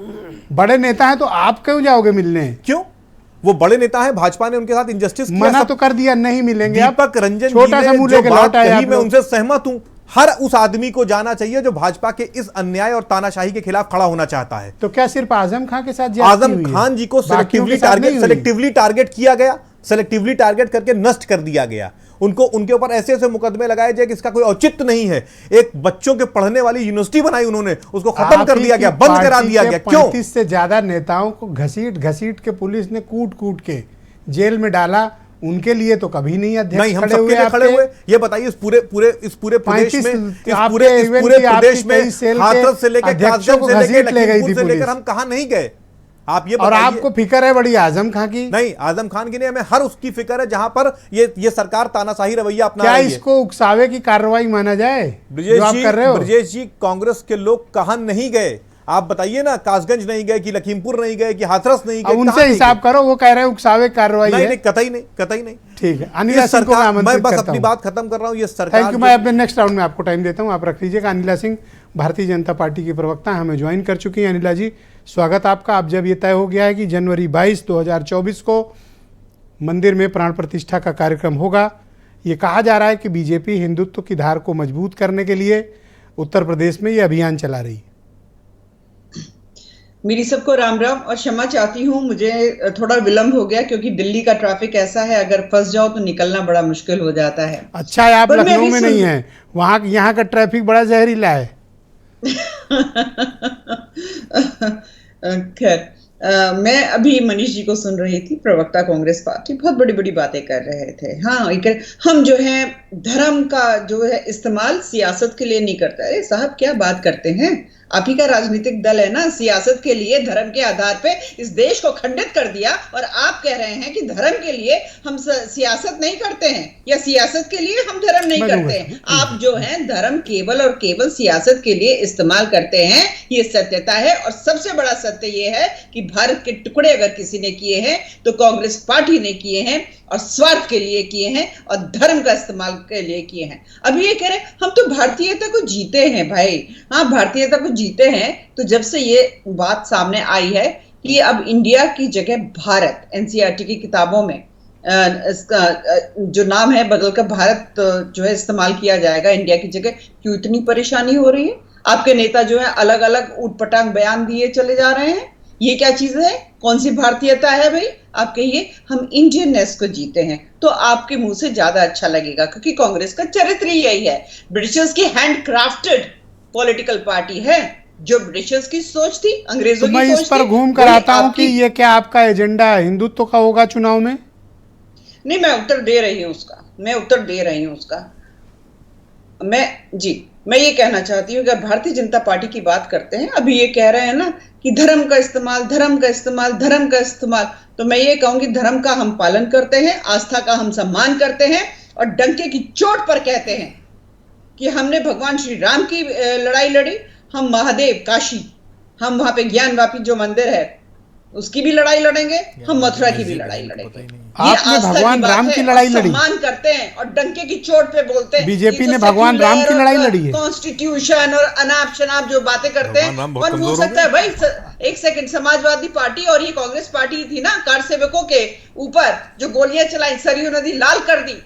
बड़े नेता है तो आप क्यों जाओगे मिलने? क्यों? वो बड़े नेता है, भाजपा ने उनके साथ इंजस्टिस किया, मना तो कर दिया, नहीं मिलेंगे। दीपक रंजन छोटा सा मुंह लेके लौट आए, मैं उनसे सहमत हूं। हर उस आदमी को जाना चाहिए जो भाजपा के इस अन्याय और तानाशाही के खिलाफ खड़ा होना चाहता है। तो क्या सिर्फ आजम खान के साथ? आजम खान जी को सेलेक्टिवली टारगेट किया गया, सेलेक्टिवली टारगेट करके नष्ट कर दिया गया। उनके ऊपर ऐसे ऐसे मुकदमे लगाए जाए कि इसका कोई औचित्य नहीं है। एक बच्चों के पढ़ने वाली यूनिवर्सिटी बनाई उन्होंने, उसको खत्म कर दिया गया, बंद करा दिया गया। क्यों? 35 से ज्यादा नेताओं को घसीट के पुलिस ने कूट के जेल में डाला। उनके लिए तो कभी नहीं अध्यक्ष नहीं, हम सबके लिए खड़े हुए। ये बताइए, इस पूरे प्रदेश में हाथरस से लेकर कासगंज से लेकर लखीमपुर से लेकर हम कहां नहीं गए? आप ये और आपको फिक्र है बड़ी आजम खान की? नहीं, आजम खान की नहीं, हमें हर उसकी फिक्र है जहां पर ये सरकार तानाशाही रवैया अपना क्या रही है। इसको उकसावे की कार्रवाई माना जाए जो आप कर रहे हो? ब्रजेश जी, कांग्रेस के लोग कहां नहीं गए? आप बताइए ना, कासगंज नहीं गए कि लखीमपुर नहीं गए कि हाथरस नहीं गए? उनसे हिसाब करो, वो कह रहे हैं उकसावे कार्रवाई है। नहीं, कतई नहीं। ठीक है, अनिला सिंह को मैं बस अपनी बात खत्म कर रहा हूं। ये सरकार, थैंक यू। मैं अपने नेक्स्ट राउंड में आपको टाइम देता हूं, आप रख लीजिएगा। अनिला सिंह भारतीय जनता पार्टी की प्रवक्ता हमें ज्वाइन कर चुकी हैं। अनिला जी, स्वागत आपका। अब जब ये तय हो गया है कि जनवरी 22, 2024 को मंदिर में प्राण प्रतिष्ठा का कार्यक्रम होगा, ये कहा जा रहा है कि बीजेपी हिंदुत्व की धार को मजबूत करने के लिए उत्तर प्रदेश में ये अभियान चला रही है। मेरी सबको राम राम और क्षमा चाहती हूँ, मुझे थोड़ा विलंब हो गया क्योंकि दिल्ली का ट्रैफिक ऐसा है, अगर फंस जाओ तो निकलना बड़ा मुश्किल हो जाता है। अच्छा है आप लखनऊ में नहीं है, वहाँ यहाँ का ट्रैफिक बड़ा जहरीला है। खैर, मैं अभी मनीष जी को सुन रही थी, प्रवक्ता कांग्रेस पार्टी, बहुत बड़ी बड़ी बातें कर रहे थे। हाँ, हम जो है धर्म का जो है इस्तेमाल सियासत के लिए नहीं करते। अरे साहब, क्या बात करते हैं? आप ही का राजनीतिक दल है ना, सियासत के लिए धर्म के आधार पे इस देश को खंडित कर दिया, और आप कह रहे हैं कि धर्म के लिए हम सियासत नहीं करते हैं या सियासत के लिए हम धर्म नहीं करते हैं। आप जो है धर्म केवल और केवल सियासत के लिए इस्तेमाल करते हैं, ये सत्यता है। और सबसे बड़ा सत्य ये है कि भारत के टुकड़े अगर किसी ने किए हैं तो कांग्रेस पार्टी ने किए हैं, और स्वार्थ के लिए किए हैं और धर्म का इस्तेमाल के लिए किए हैं। अभी ये कह रहे हम तो भारतीयता को जीते हैं भाई। हाँ, भारतीयता को जीते हैं। तो जब से ये बात सामने आई है कि अब इंडिया की जगह भारत, एनसीईआरटी की किताबों में इसका जो नाम है बदलकर भारत जो है इस्तेमाल किया जाएगा इंडिया की जगह, क्यों इतनी परेशानी हो रही है? आपके नेता जो है अलग अलग ऊटपटांग बयान दिए चले जा रहे हैं। ये क्या चीज है? कौन सी भारतीयता है भाई? आप कहिए हम इंडियननेस को जीते हैं तो आपके मुंह से ज्यादा अच्छा लगेगा, क्योंकि कांग्रेस का चरित्र यही है। ब्रिटिशर्स की हैंडक्राफ्टेड पॉलिटिकल पार्टी है, जो ब्रिटिशर्स की सोच थी, अंग्रेजों की सोच थी। मैं इस पर घूम कर आता हूं कि ये क्या आपका एजेंडा हिंदुत्व का होगा चुनाव में? नहीं, मैं उत्तर दे रही हूं उसका, मैं मैं ये कहना चाहती हूँ, अगर भारतीय जनता पार्टी की बात करते हैं, अभी ये कह रहे हैं ना कि धर्म का इस्तेमाल, धर्म का इस्तेमाल, धर्म का इस्तेमाल, तो मैं ये कहूंगी धर्म का हम पालन करते हैं, आस्था का हम सम्मान करते हैं और डंके की चोट पर कहते हैं कि हमने भगवान श्री राम की लड़ाई लड़ी, हम महादेव काशी, हम वहां पे ज्ञानवापी जो मंदिर है उसकी भी लड़ाई लड़ेंगे, हम मथुरा की भी लड़ाई लड़ेंगे। आपने भगवान राम की लड़ाई लड़ी, सम्मान करते हैं और डंके की चोट पे बोलते हैं। बीजेपी ने भगवान राम की लड़ाई लड़ी है। कॉन्स्टिट्यूशन और अनाप शनाप जो बातें करते हैं, मन हो सकता है भाई, एक सेकंड, समाजवादी पार्टी और ये कांग्रेस पार्टी थी ना, कार सेवकों के ऊपर जो गोलियां चलाई, सरयू नदी लाल कर दी,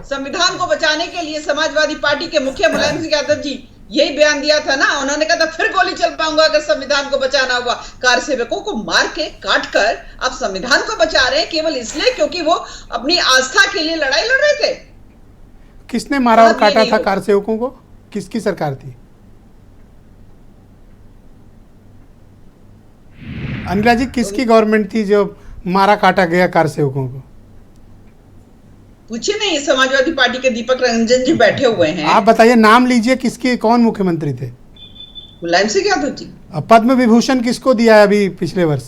संविधान को बचाने के लिए समाजवादी पार्टी के मुखिया मुलायम सिंह यादव जी यही बयान दिया था ना, उन्होंने कहा था फिर गोली चल पाऊंगा अगर संविधान को बचाना हुआ। कार सेवकों को मार के काट कर आप संविधान को बचा रहे हैं केवल इसलिए क्योंकि वो अपनी आस्था के लिए लड़ाई लड़ रहे थे। किसने मारा और काटा था कार सेवकों को? किसकी सरकार थी? अनिला जी, किसकी गवर्नमेंट थी जो मारा काटा गया कार सेवकों को? पूछिए नहीं, समाजवादी पार्टी के दीपक रंजन जी बैठे हुए हैं। आप बताइए, नाम लीजिए, किसके, कौन मुख्यमंत्री थे? मुलायम सिंह यादव जी। पद्म विभूषण किसको दिया है अभी पिछले वर्ष?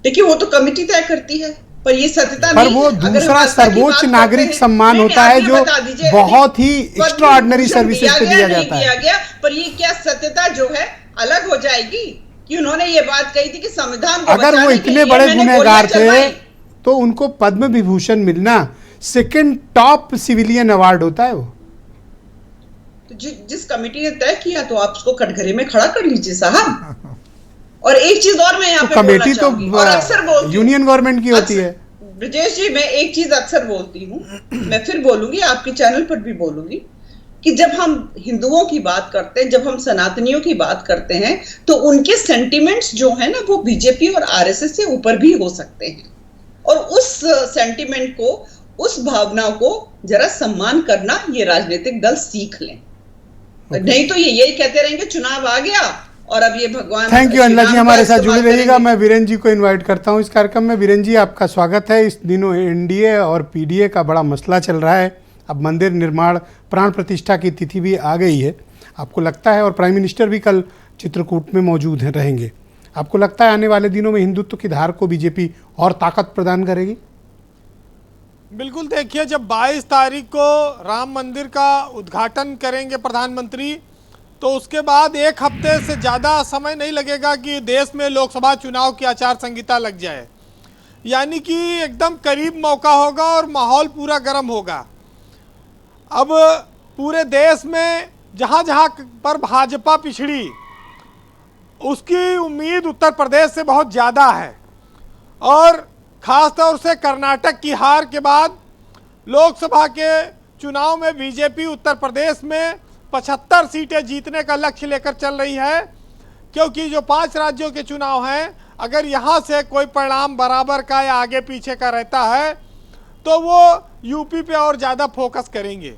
देखिए वो तो कमेटी तय करती है, पर ये सत्यता पर नहीं वो है। दूसरा सर्वोच्च नागरिक सम्मान होता है जो बहुत ही एक्स्ट्राऑर्डिनरी सर्विसेज पे दिया जाता है। पर ये क्या सत्यता जो है अलग हो जाएगी कि उन्होंने ये बात कही थी कि संविधान को अगर वो इतने बड़े गुनहगार थे तो उनको पद्म विभूषण मिलना सेकंड टॉप सिविलियन अवार्ड होता है। वो तो जिस कमेटी ने तय किया तो आप उसको कटघरे में खड़ा कर लीजिए साहब। और एक चीज और मैं यहाँ पे कमेटी तो और अक्सर बोलती यूनियन गवर्नमेंट की होती है। ब्रजेश जी, मैं एक चीज अक्सर बोलती हूँ, मैं फिर बोलूंगी, आपके चैनल पर भी बोलूंगी, कि जब हम हिंदुओं की बात करते हैं, जब हम सनातनियों की बात करते हैं, तो उनके सेंटिमेंट्स जो है ना वो बीजेपी और आरएसएस से ऊपर भी हो सकते हैं। और उस सेंटिमेंट को, उस भावना को जरा सम्मान करना ये राजनीतिक दल सीख लें। नहीं तो ये यही कहते रहेंगे चुनाव आ गया और अब ये भगवान। थैंक यू अनिला जी, हमारे साथ जुड़े रहिएगा। मैं वीरेंद्र जी को इनवाइट करता हूं इस कार्यक्रम में। वीरेंद्र जी, आपका स्वागत है। इस दिनों एनडीए और पीडीए का बड़ा मसला चल रहा है। अब मंदिर निर्माण प्राण प्रतिष्ठा की तिथि भी आ गई है, आपको लगता है, और प्राइम मिनिस्टर भी कल चित्रकूट में मौजूद हैं, रहेंगे, आपको लगता है आने वाले दिनों में हिंदुत्व की धार को बीजेपी और ताकत प्रदान करेगी? बिल्कुल, देखिए, जब 22 तारीख को राम मंदिर का उद्घाटन करेंगे प्रधानमंत्री, तो उसके बाद एक हफ्ते से ज़्यादा समय नहीं लगेगा कि देश में लोकसभा चुनाव की आचार संहिता लग जाए। यानी कि एकदम करीब मौका होगा और माहौल पूरा गर्म होगा। अब पूरे देश में जहाँ जहाँ पर भाजपा पिछड़ी, उसकी उम्मीद उत्तर प्रदेश से बहुत ज़्यादा है, और ख़ास तौर से कर्नाटक की हार के बाद लोकसभा के चुनाव में बीजेपी उत्तर प्रदेश में 75 सीटें जीतने का लक्ष्य लेकर चल रही है। क्योंकि जो 5 राज्यों के चुनाव हैं, अगर यहाँ से कोई परिणाम बराबर का या आगे पीछे का रहता है तो वो यूपी पे और ज़्यादा फोकस करेंगे।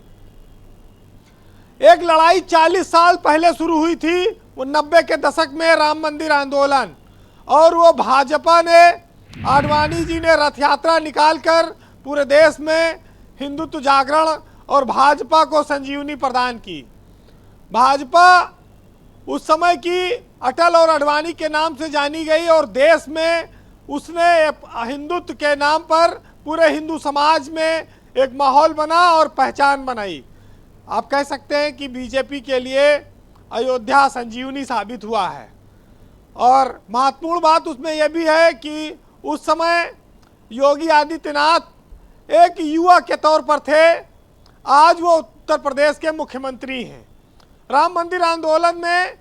एक लड़ाई 40 साल पहले शुरू हुई थी, वो 90 के दशक में राम मंदिर आंदोलन, और वो भाजपा ने, आडवाणी जी ने रथ यात्रा निकालकर पूरे देश में हिंदुत्व जागरण और भाजपा को संजीवनी प्रदान की। भाजपा उस समय की अटल और आडवाणी के नाम से जानी गई, और देश में उसने हिंदुत्व के नाम पर पूरे हिंदू समाज में एक माहौल बना और पहचान बनाई। आप कह सकते हैं कि बीजेपी के लिए अयोध्या संजीवनी साबित हुआ है। और महत्वपूर्ण बात उसमें यह भी है कि उस समय योगी आदित्यनाथ एक युवा के तौर पर थे, आज वो उत्तर प्रदेश के मुख्यमंत्री हैं। राम मंदिर आंदोलन में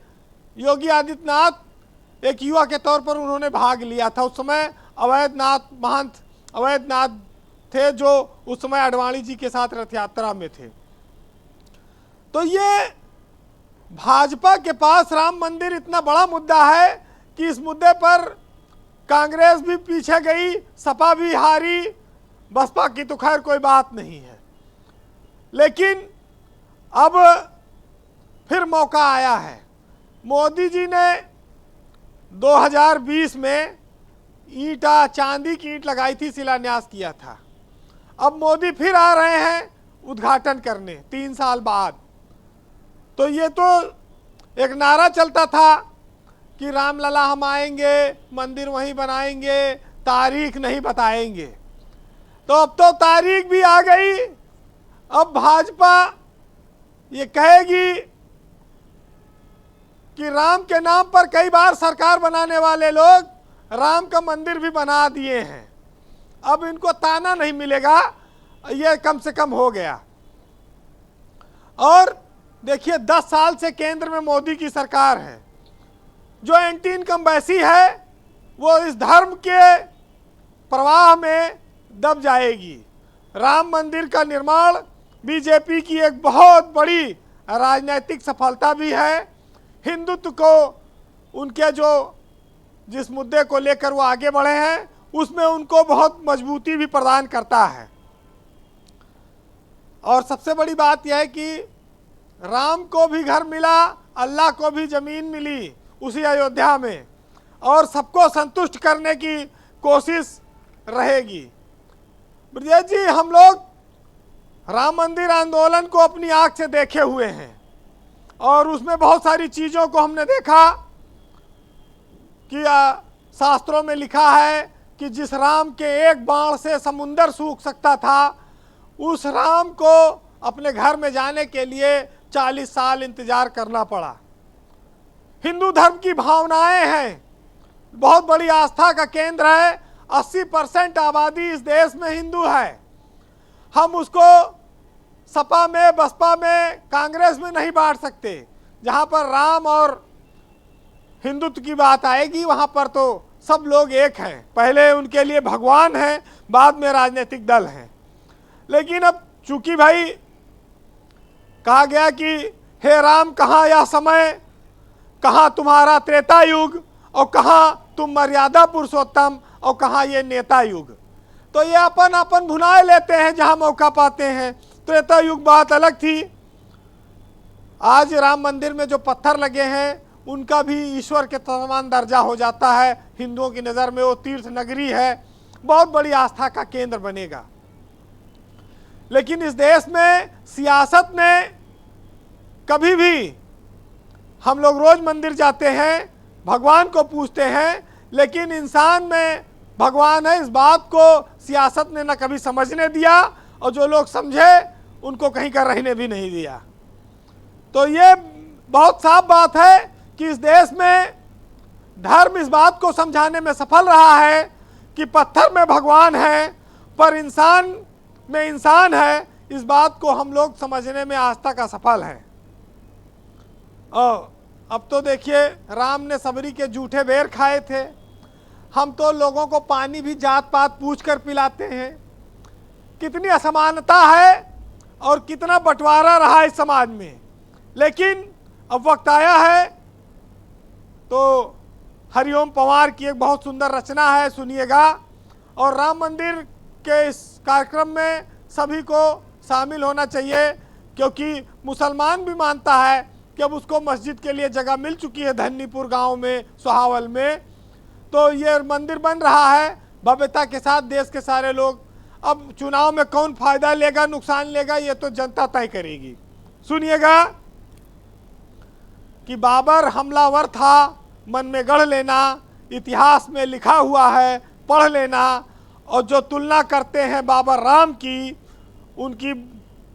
योगी आदित्यनाथ एक युवा के तौर पर उन्होंने भाग लिया था। उस समय अवैधनाथ महंत अवैधनाथ थे जो उस समय आडवाणी जी के साथ रथ यात्रा में थे। तो ये भाजपा के पास राम मंदिर इतना बड़ा मुद्दा है कि इस मुद्दे पर कांग्रेस भी पीछे गई, सपा भी हारी, बसपा की तो खैर कोई बात नहीं है। लेकिन अब फिर मौका आया है। मोदी जी ने 2020 में चांदी की ईंट लगाई थी, शिलान्यास किया था। अब मोदी फिर आ रहे हैं उद्घाटन करने 3 साल बाद। तो ये तो एक नारा चलता था कि रामलला हम आएंगे, मंदिर वहीं बनाएंगे, तारीख नहीं बताएंगे। तो अब तो तारीख भी आ गई। अब भाजपा ये कहेगी कि राम के नाम पर कई बार सरकार बनाने वाले लोग राम का मंदिर भी बना दिए हैं। अब इनको ताना नहीं मिलेगा, ये कम से कम हो गया। और देखिए 10 साल से केंद्र में मोदी की सरकार है। जो एंटी इनकम्बेंसी है वो इस धर्म के प्रवाह में दब जाएगी। राम मंदिर का निर्माण बीजेपी की एक बहुत बड़ी राजनीतिक सफलता भी है। हिंदुत्व को उनके जो जिस मुद्दे को लेकर वो आगे बढ़े हैं उसमें उनको बहुत मजबूती भी प्रदान करता है। और सबसे बड़ी बात यह है कि राम को भी घर मिला, अल्लाह को भी ज़मीन मिली उसी अयोध्या में, और सबको संतुष्ट करने की कोशिश रहेगी। ब्रजेश जी, हम लोग राम मंदिर आंदोलन को अपनी आंख से देखे हुए हैं और उसमें बहुत सारी चीज़ों को हमने देखा कि शास्त्रों में लिखा है कि जिस राम के एक बाण से समुंदर सूख सकता था, उस राम को अपने घर में जाने के लिए 40 साल इंतजार करना पड़ा। हिंदू धर्म की भावनाएं हैं, बहुत बड़ी आस्था का केंद्र है। 80% आबादी इस देश में हिंदू है। हम उसको सपा में, बसपा में, कांग्रेस में नहीं बांट सकते। जहां पर राम और हिंदुत्व की बात आएगी वहां पर तो सब लोग एक हैं। पहले उनके लिए भगवान हैं, बाद में राजनीतिक दल हैं। लेकिन अब चूंकि भाई कहा गया कि हे राम, कहाँ यह समय, कहाँ तुम्हारा त्रेता युग, और कहाँ तुम मर्यादा पुरुषोत्तम, और कहाँ ये नेता युग। तो ये अपन अपन भुनाए लेते हैं जहाँ मौका पाते हैं। त्रेता युग बात अलग थी। आज राम मंदिर में जो पत्थर लगे हैं उनका भी ईश्वर के समान दर्जा हो जाता है। हिंदुओं की नज़र में वो तीर्थ नगरी है, बहुत बड़ी आस्था का केंद्र बनेगा। लेकिन इस देश में सियासत ने कभी भी, हम लोग रोज मंदिर जाते हैं, भगवान को पूजते हैं, लेकिन इंसान में भगवान है इस बात को सियासत ने न कभी समझने दिया, और जो लोग समझे उनको कहीं का रहने भी नहीं दिया। तो ये बहुत साफ बात है कि इस देश में धर्म इस बात को समझाने में सफल रहा है कि पत्थर में भगवान है, पर इंसान में इंसान है। इस बात को हम लोग समझने में आज तक असफल हैं। और अब तो देखिए, राम ने सबरी के जूठे बेर खाए थे। हम तो लोगों को पानी भी जात पात पूछ कर पिलाते हैं। कितनी असमानता है और कितना बंटवारा रहा इस समाज में। लेकिन अब वक्त आया है। तो हरिओम पवार की एक बहुत सुंदर रचना है, सुनिएगा। और राम मंदिर के इस कार्यक्रम में सभी को शामिल होना चाहिए, क्योंकि मुसलमान भी मानता है कि अब उसको मस्जिद के लिए जगह मिल चुकी है धन्नीपुर गांव में, सोहावल में। तो ये मंदिर बन रहा है भव्यता के साथ। देश के सारे लोग, अब चुनाव में कौन फायदा लेगा, नुकसान लेगा, ये तो जनता तय करेगी। सुनिएगा कि बाबर हमलावर था, मन में गढ़ लेना, इतिहास में लिखा हुआ है, पढ़ लेना। और जो तुलना करते हैं बाबर राम की, उनकी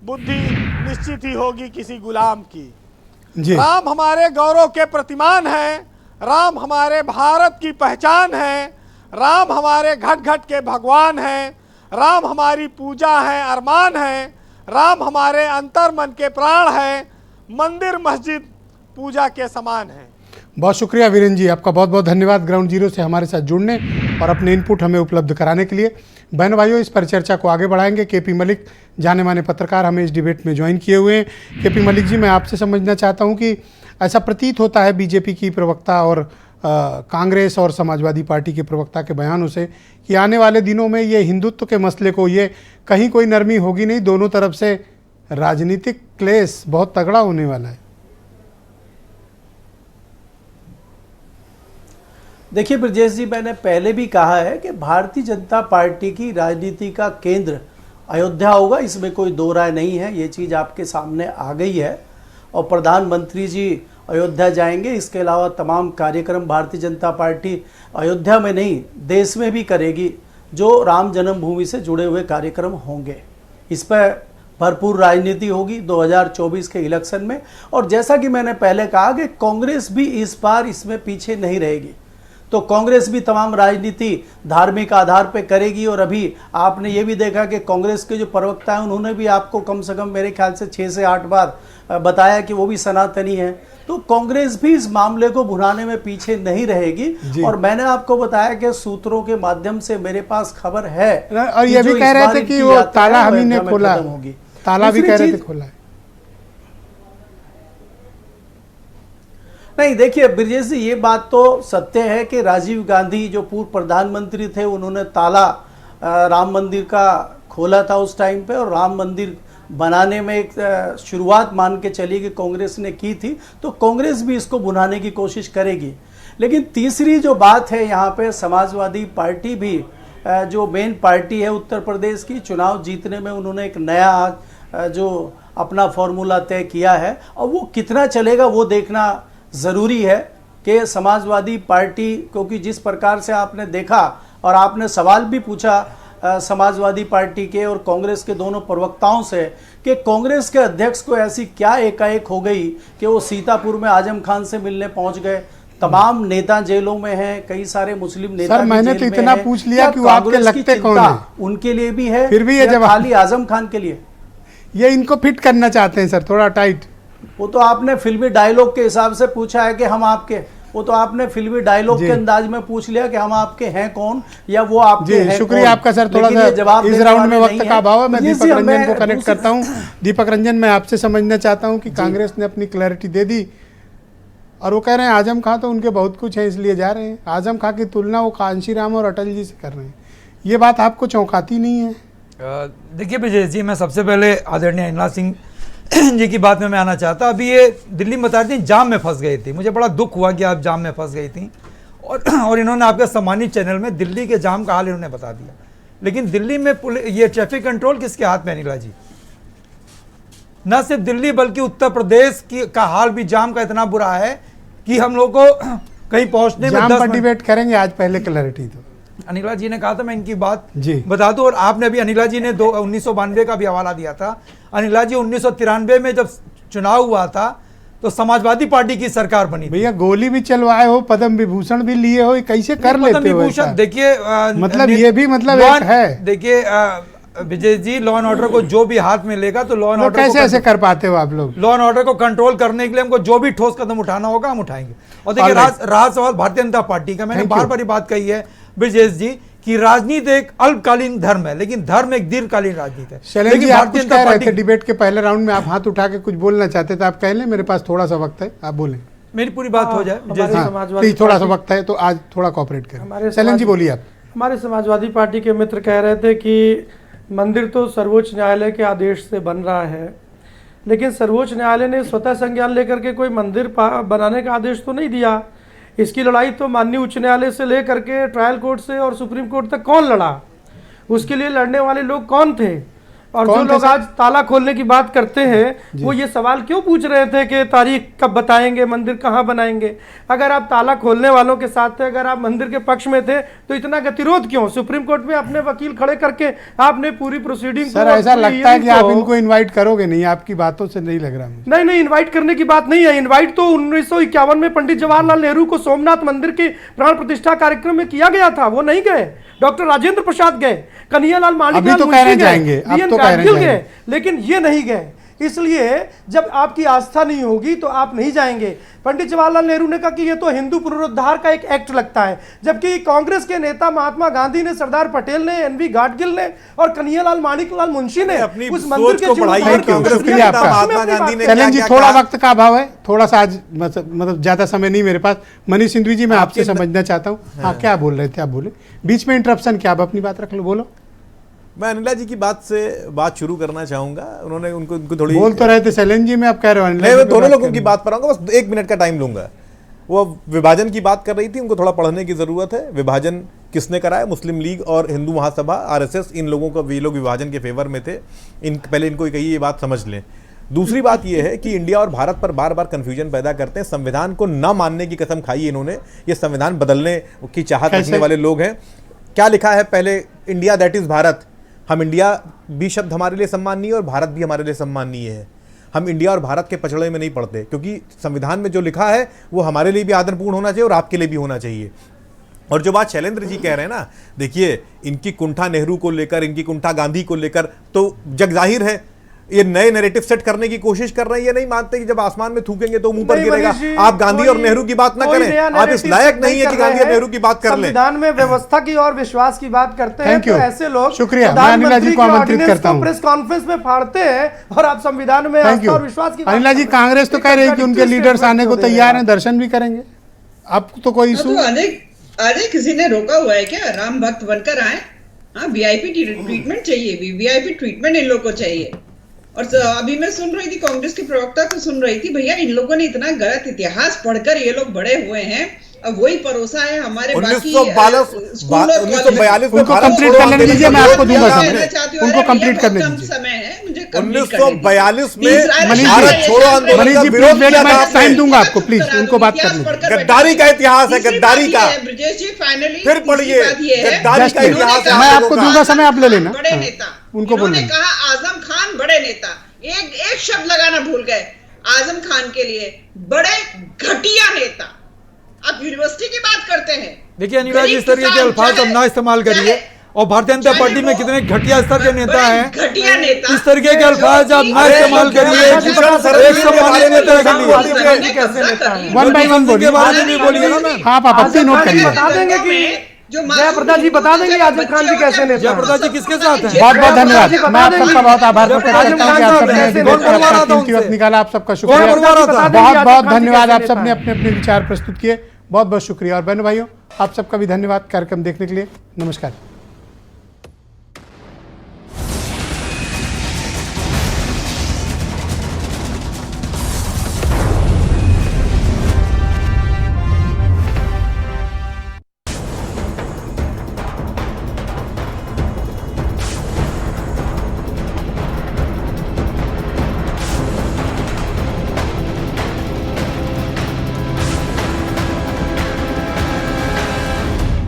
बुद्धि निश्चित ही होगी किसी गुलाम की। जी। राम हमारे गौरव के प्रतिमान हैं, राम हमारे भारत की पहचान है, राम हमारे घट घट के भगवान हैं, राम हमारी पूजा है, अरमान है, राम हमारे अंतर मन के प्राण है, मंदिर मस्जिद पूजा के समान है। बहुत शुक्रिया वीरेंद्र जी, आपका बहुत बहुत धन्यवाद ग्राउंड जीरो से हमारे साथ जुड़ने और अपने इनपुट हमें उपलब्ध कराने के लिए। बहनों भाइयों, इस परिचर्चा को आगे बढ़ाएंगे। केपी मलिक, जाने माने पत्रकार, हमें इस डिबेट में ज्वाइन किए हुए हैं। केपी मलिक जी, मैं आपसे समझना चाहता हूं कि ऐसा प्रतीत होता है बीजेपी की प्रवक्ता और कांग्रेस और समाजवादी पार्टी के प्रवक्ता के बयानों से कि आने वाले दिनों में ये हिंदुत्व के मसले को ये कहीं कोई नरमी होगी नहीं, दोनों तरफ से राजनीतिक क्लेश बहुत तगड़ा होने वाला है। देखिए ब्रजेश जी, मैंने पहले भी कहा है कि भारतीय जनता पार्टी की राजनीति का केंद्र अयोध्या होगा, इसमें कोई दो राय नहीं है। ये चीज़ आपके सामने आ गई है और प्रधानमंत्री जी अयोध्या जाएंगे। इसके अलावा तमाम कार्यक्रम भारतीय जनता पार्टी अयोध्या में नहीं देश में भी करेगी, जो राम जन्मभूमि से जुड़े हुए कार्यक्रम होंगे। इस पर भरपूर राजनीति होगी 2024 के इलेक्शन में। और जैसा कि मैंने पहले कहा कि कांग्रेस भी इस बार इसमें पीछे नहीं रहेगी, तो कांग्रेस भी तमाम राजनीति धार्मिक आधार पर करेगी। और अभी आपने ये भी देखा कि कांग्रेस के जो प्रवक्ता हैं उन्होंने भी आपको कम से कम मेरे ख्याल से 6 से 8 बार बताया कि वो भी सनातनी है। तो कांग्रेस भी इस मामले को भुनाने में पीछे नहीं रहेगी। और मैंने आपको बताया कि सूत्रों के माध्यम से मेरे पास खबर है, और ये भी कह रहे थे कि वो ताला हम ही ने खोला, ताला भी कह रहे थे खोला है। नहीं, देखिए ब्रजेश जी, ये बात तो सत्य है कि राजीव गांधी जो पूर्व प्रधानमंत्री थे उन्होंने ताला राम मंदिर का खोला था उस टाइम पे, और राम मंदिर बनाने में एक शुरुआत मान के चली कि कांग्रेस ने की थी, तो कांग्रेस भी इसको भुनाने की कोशिश करेगी। लेकिन तीसरी जो बात है यहाँ पे, समाजवादी पार्टी भी जो मेन पार्टी है उत्तर प्रदेश की, चुनाव जीतने में उन्होंने एक नया जो अपना फॉर्मूला तय किया है, और वो कितना चलेगा वो देखना ज़रूरी है कि समाजवादी पार्टी, क्योंकि जिस प्रकार से आपने देखा और आपने सवाल भी पूछा समाजवादी पार्टी के और कांग्रेस के दोनों प्रवक्ताओं से कि कांग्रेस के अध्यक्ष को ऐसी क्या एकाएक हो गई कि वो सीतापुर में आजम खान से मिलने पहुंच गए। तमाम नेता जेलों में हैं, कई सारे मुस्लिम नेता सर, मैंने तो इतना पूछ लिया कि वो आपके लगते कौन है? उनके लिए भी है, फिर भी ये जवाब खाली आजम खान के लिए? ये इनको फिट करना चाहते हैं सर, थोड़ा टाइट। वो तो आपने फिल्मी डायलॉग के हिसाब से पूछा है कि हम आपके, वो तो आपने फिल्मी डायलॉग के अंदाज में पूछ लिया कि हम आपके हैं कौन या वो आपके हैं। शुक्रिया आपका सर। थोड़ा सा इस राउंड में वक्त का अभाव है, मैं दीपक रंजन को कनेक्ट करता हूं। दीपक रंजन, मैं आपसे समझना चाहता हूं कि कांग्रेस ने अपनी क्लैरिटी दे दी और वो कह रहे हैं आजम खां तो उनके बहुत कुछ है इसलिए जा रहे हैं। आजम खां की तुलना वो कांशी राम और अटल जी से कर रहे हैं। ये बात आपको चौंकाती नहीं है? देखिए ब्रजेश जी, मैं सबसे पहले आदरणीय अनिला सिंह जी की बात में मैं आना चाहता। अभी ये दिल्ली में बता रही थी जाम में फंस गई थी, मुझे बड़ा दुख हुआ कि आप जाम में फंस गई थी, और इन्होंने आपके सम्मानित चैनल में दिल्ली के जाम का हाल इन्होंने बता दिया। लेकिन दिल्ली में ये ट्रैफिक कंट्रोल किसके हाथ में अनिला जी? न सिर्फ दिल्ली बल्कि उत्तर प्रदेश का हाल भी जाम का इतना बुरा है कि हम लोग को कहीं पहुंचने में 10 मिनट डिबेट करेंगे आज। पहले क्लैरिटी तो अनिला जी ने कहा था, मैं इनकी बात बता दूं, और आपने भी अनिला जी ने 1992 का भी हवाला दिया था। अनिला जी 1993 में जब चुनाव हुआ था तो समाजवादी पार्टी की सरकार बनी। भैया गोली भी चलवाए हो, पद्म विभूषण भी लिए हो, कैसे कर लेते हो? देखिए मतलब ये भी मतलब एक है। देखिए Vijay ji, law and order को जो भी हाथ में लेगा तो लॉ एंड ऑर्डर कैसे ऐसे कर पाते हो आप लोग? लॉ एंड ऑर्डर को कंट्रोल करने के लिए हमको जो भी ठोस कदम उठाना होगा हम उठाएंगे। और देखिए रहा सवाल भारतीय जनता पार्टी का, मैंने बार बार ये बात कही है ब्रजेश जी कि राजनीति एक अल्पकालीन धर्म है, लेकिन धर्म एक दीर्घकालीन राजनीति है। शैलेंद्र जी, आप कुछ कह रहे थे डिबेट के पहले राउंड में, आप हाथ उठा के कुछ बोलना चाहते थे, आप कह लें, मेरे पास थोड़ा सा वक्त है, आप बोलें। मेरी पूरी बात हो जाए। थोड़ा सा वक्त है तो आज थोड़ा कोऑपरेट करें। शैलेंद्र जी बोलिए आप। हमारे समाजवादी पार्टी के मित्र कह रहे थे कि मंदिर तो सर्वोच्च न्यायालय के आदेश से बन रहा है, लेकिन सर्वोच्च न्यायालय ने स्वतः संज्ञान लेकर के कोई मंदिर बनाने का आदेश तो नहीं दिया। इसकी लड़ाई तो माननीय उच्च न्यायालय से लेकर के ट्रायल कोर्ट से और सुप्रीम कोर्ट तक कौन लड़ा, उसके लिए लड़ने वाले लोग कौन थे? और जो लोग आज ताला खोलने की बात करते हैं वो ये सवाल क्यों पूछ रहे थे कि तारीख कब बताएंगे, मंदिर कहाँ बनाएंगे? अगर आप ताला खोलने वालों के साथ थे, अगर आप मंदिर के पक्ष में थे, तो इतना गतिरोध क्यों? सुप्रीम कोर्ट में अपने वकील खड़े करके आपने पूरी प्रोसीडिंग सर, ऐसा लगता है कि आप इनको इन्वाइट करोगे नहीं, आपकी बातों से नहीं लग रहा। नहीं, इन्वाइट करने की बात नहीं है। इन्वाइट तो 1951 में पंडित जवाहरलाल नेहरू को सोमनाथ मंदिर की प्राण प्रतिष्ठा कार्यक्रम में किया गया था, वो नहीं गए। डॉक्टर राजेंद्र प्रसाद गए, कन्हैयालाल माणिकलाल मुंशी गए, लेकिन ये नहीं गए। इसलिए जब आपकी आस्था नहीं होगी तो आप नहीं जाएंगे। पंडित जवाहरलाल नेहरू ने कहा कि ये तो हिंदू पुनरुद्धार का एक एक्ट लगता है, जबकि कांग्रेस के नेता महात्मा गांधी ने, सरदार पटेल ने, एनवी गाडगिल ने और कन्हैयालाल माणिकलाल मुंशी ने उस मंदिर के चैलेंज जी, थोड़ा वक्त का अभाव है, थोड़ा सा आज मतलब ज्यादा समय नहीं मेरे पास। मनीष सिंधवी जी, मैं आपसे समझना चाहता हूँ, हाँ क्या बोल रहे थे आप? बोले, बीच में इंटरप्शन क्या? आप अपनी बात रख लो, बोलो। मैं अनिला जी की बात से बात शुरू करना चाहूंगा। उन्होंने उनको थोड़ी बोल तो रहे थे शैलेंद्र जी, मैं आप कह रहे हो मैं दोनों लोगों की बात पर आऊंगा, बस 1 मिनट का टाइम लूंगा। वो विभाजन की बात कर रही थी, उनको थोड़ा पढ़ने की जरूरत है। विभाजन किसने कराया? मुस्लिम लीग और हिंदू महासभा, आरएसएस, इन लोगों का, वे लोग विभाजन के फेवर में थे। पहले इनको कहिए ये बात समझ लें। दूसरी बात यह है कि इंडिया और भारत पर बार बार कंफ्यूजन पैदा करते हैं। संविधान को न मानने की कसम खाई इन्होंने। ये संविधान बदलने की चाहत रखने वाले लोग हैं। क्या लिखा है पहले? India that is Bharat. हम इंडिया भी शब्द हमारे लिए सम्माननीय और भारत भी हमारे लिए सम्माननीय है। हम इंडिया और भारत के पचड़े में नहीं पड़ते, क्योंकि संविधान में जो लिखा है वो हमारे लिए भी आदरपूर्ण होना चाहिए और आपके लिए भी होना चाहिए। और जो बात शैलेंद्र जी कह रहे हैं ना, देखिए इनकी कुंठा नेहरू को लेकर, इनकी कुंठा गांधी को लेकर तो जग जाहिर है ये नए नैरेटिव सेट करने की कोशिश कर रहे हैं। ये नहीं मानते कि जब आसमान में थूकेंगे तो मुंह पर गिरेगा। आप गांधी और नेहरू की बात ना करें, आप इस लायक नहीं है कि गांधी और नेहरू की बात कर लें। संविधान में व्यवस्था की और विश्वास की बात करते हैं, तो ऐसे लोग शुक्रिया, मैं अनिला जी को आमंत्रित करता हूं। प्रेस कॉन्फ्रेंस में फाड़ते हैं और आप संविधान में आस्था और विश्वास की बात। अनिला जी, कांग्रेस तो कह रही है कि उनके लीडर्स आने को तैयार हैं, दर्शन भी करेंगे। अब तो कोई इशू अरे किसी ने रोका हुआ है क्या? राम भक्त बनकर आए। हाँ, वीआईपी ट्रीटमेंट चाहिए, वीआईपी ट्रीटमेंट इन लोगों को चाहिए। और अभी मैं सुन रही थी, कांग्रेस के प्रवक्ता को सुन रही थी, भैया इन लोगों ने इतना गलत इतिहास पढ़कर ये लोग बड़े हुए हैं, अब वही परोसा है हमारे 1942 उनको कंप्लीट करने दीजिए, मैं आपको दूंगा समय, उनको कंप्लीट करने दीजिए। समय है मुझे 1942 में भारत छोड़ो आंदोलन का विरोध में मैं टाइम दूंगा आपको, प्लीज उनको बात करने दीजिए। गद्दारी का इतिहास है, गद्दारी का। ब्रजेश जी फाइनली फिर पढ़िए, गद्दारी का इतिहास है। मैं आपको दूंगा समय, आप ले लेना। बड़े नेता, उनको बोलने कहा आजम खान बड़े नेता, एक शब्द लगाना भूल गए आजम खान के लिए, बड़े घटिया नेता। आप यूनिवर्सिटी की बात करते हैं। देखिए अनिवार्य इस तरीके के अल्फाज अब ना इस्तेमाल करिए। और भारतीय जनता पार्टी में कितने घटिया स्तर के नेता हैं, घटिया नेता, इस तरीके के अल्फाज आप ना इस्तेमाल करिए। एक सम्मानीय नेता के लिए वन बाय वन बोलिए, बोलिए ना मैम। हाँ, आप आपत्ति नोट करिए। बता देंगे कि जयप्रदा जी बता देंगे आजम खान जी कैसे नेता। जयप्रदा जी किसके साथ हैं? बहुत बहुत धन्यवाद, मैं आप सबका बहुत आभार प्रकट करता हूं कि आप सबने डिबेट पर अपना कीमती वक्त निकाला। आप सबका शुक्रिया, बहुत बहुत धन्यवाद। आप सबने अपने अपने विचार प्रस्तुत किए, बहुत बहुत शुक्रिया। और बहनों भाइयों, आप सबका भी धन्यवाद कार्यक्रम देखने के लिए। नमस्कार।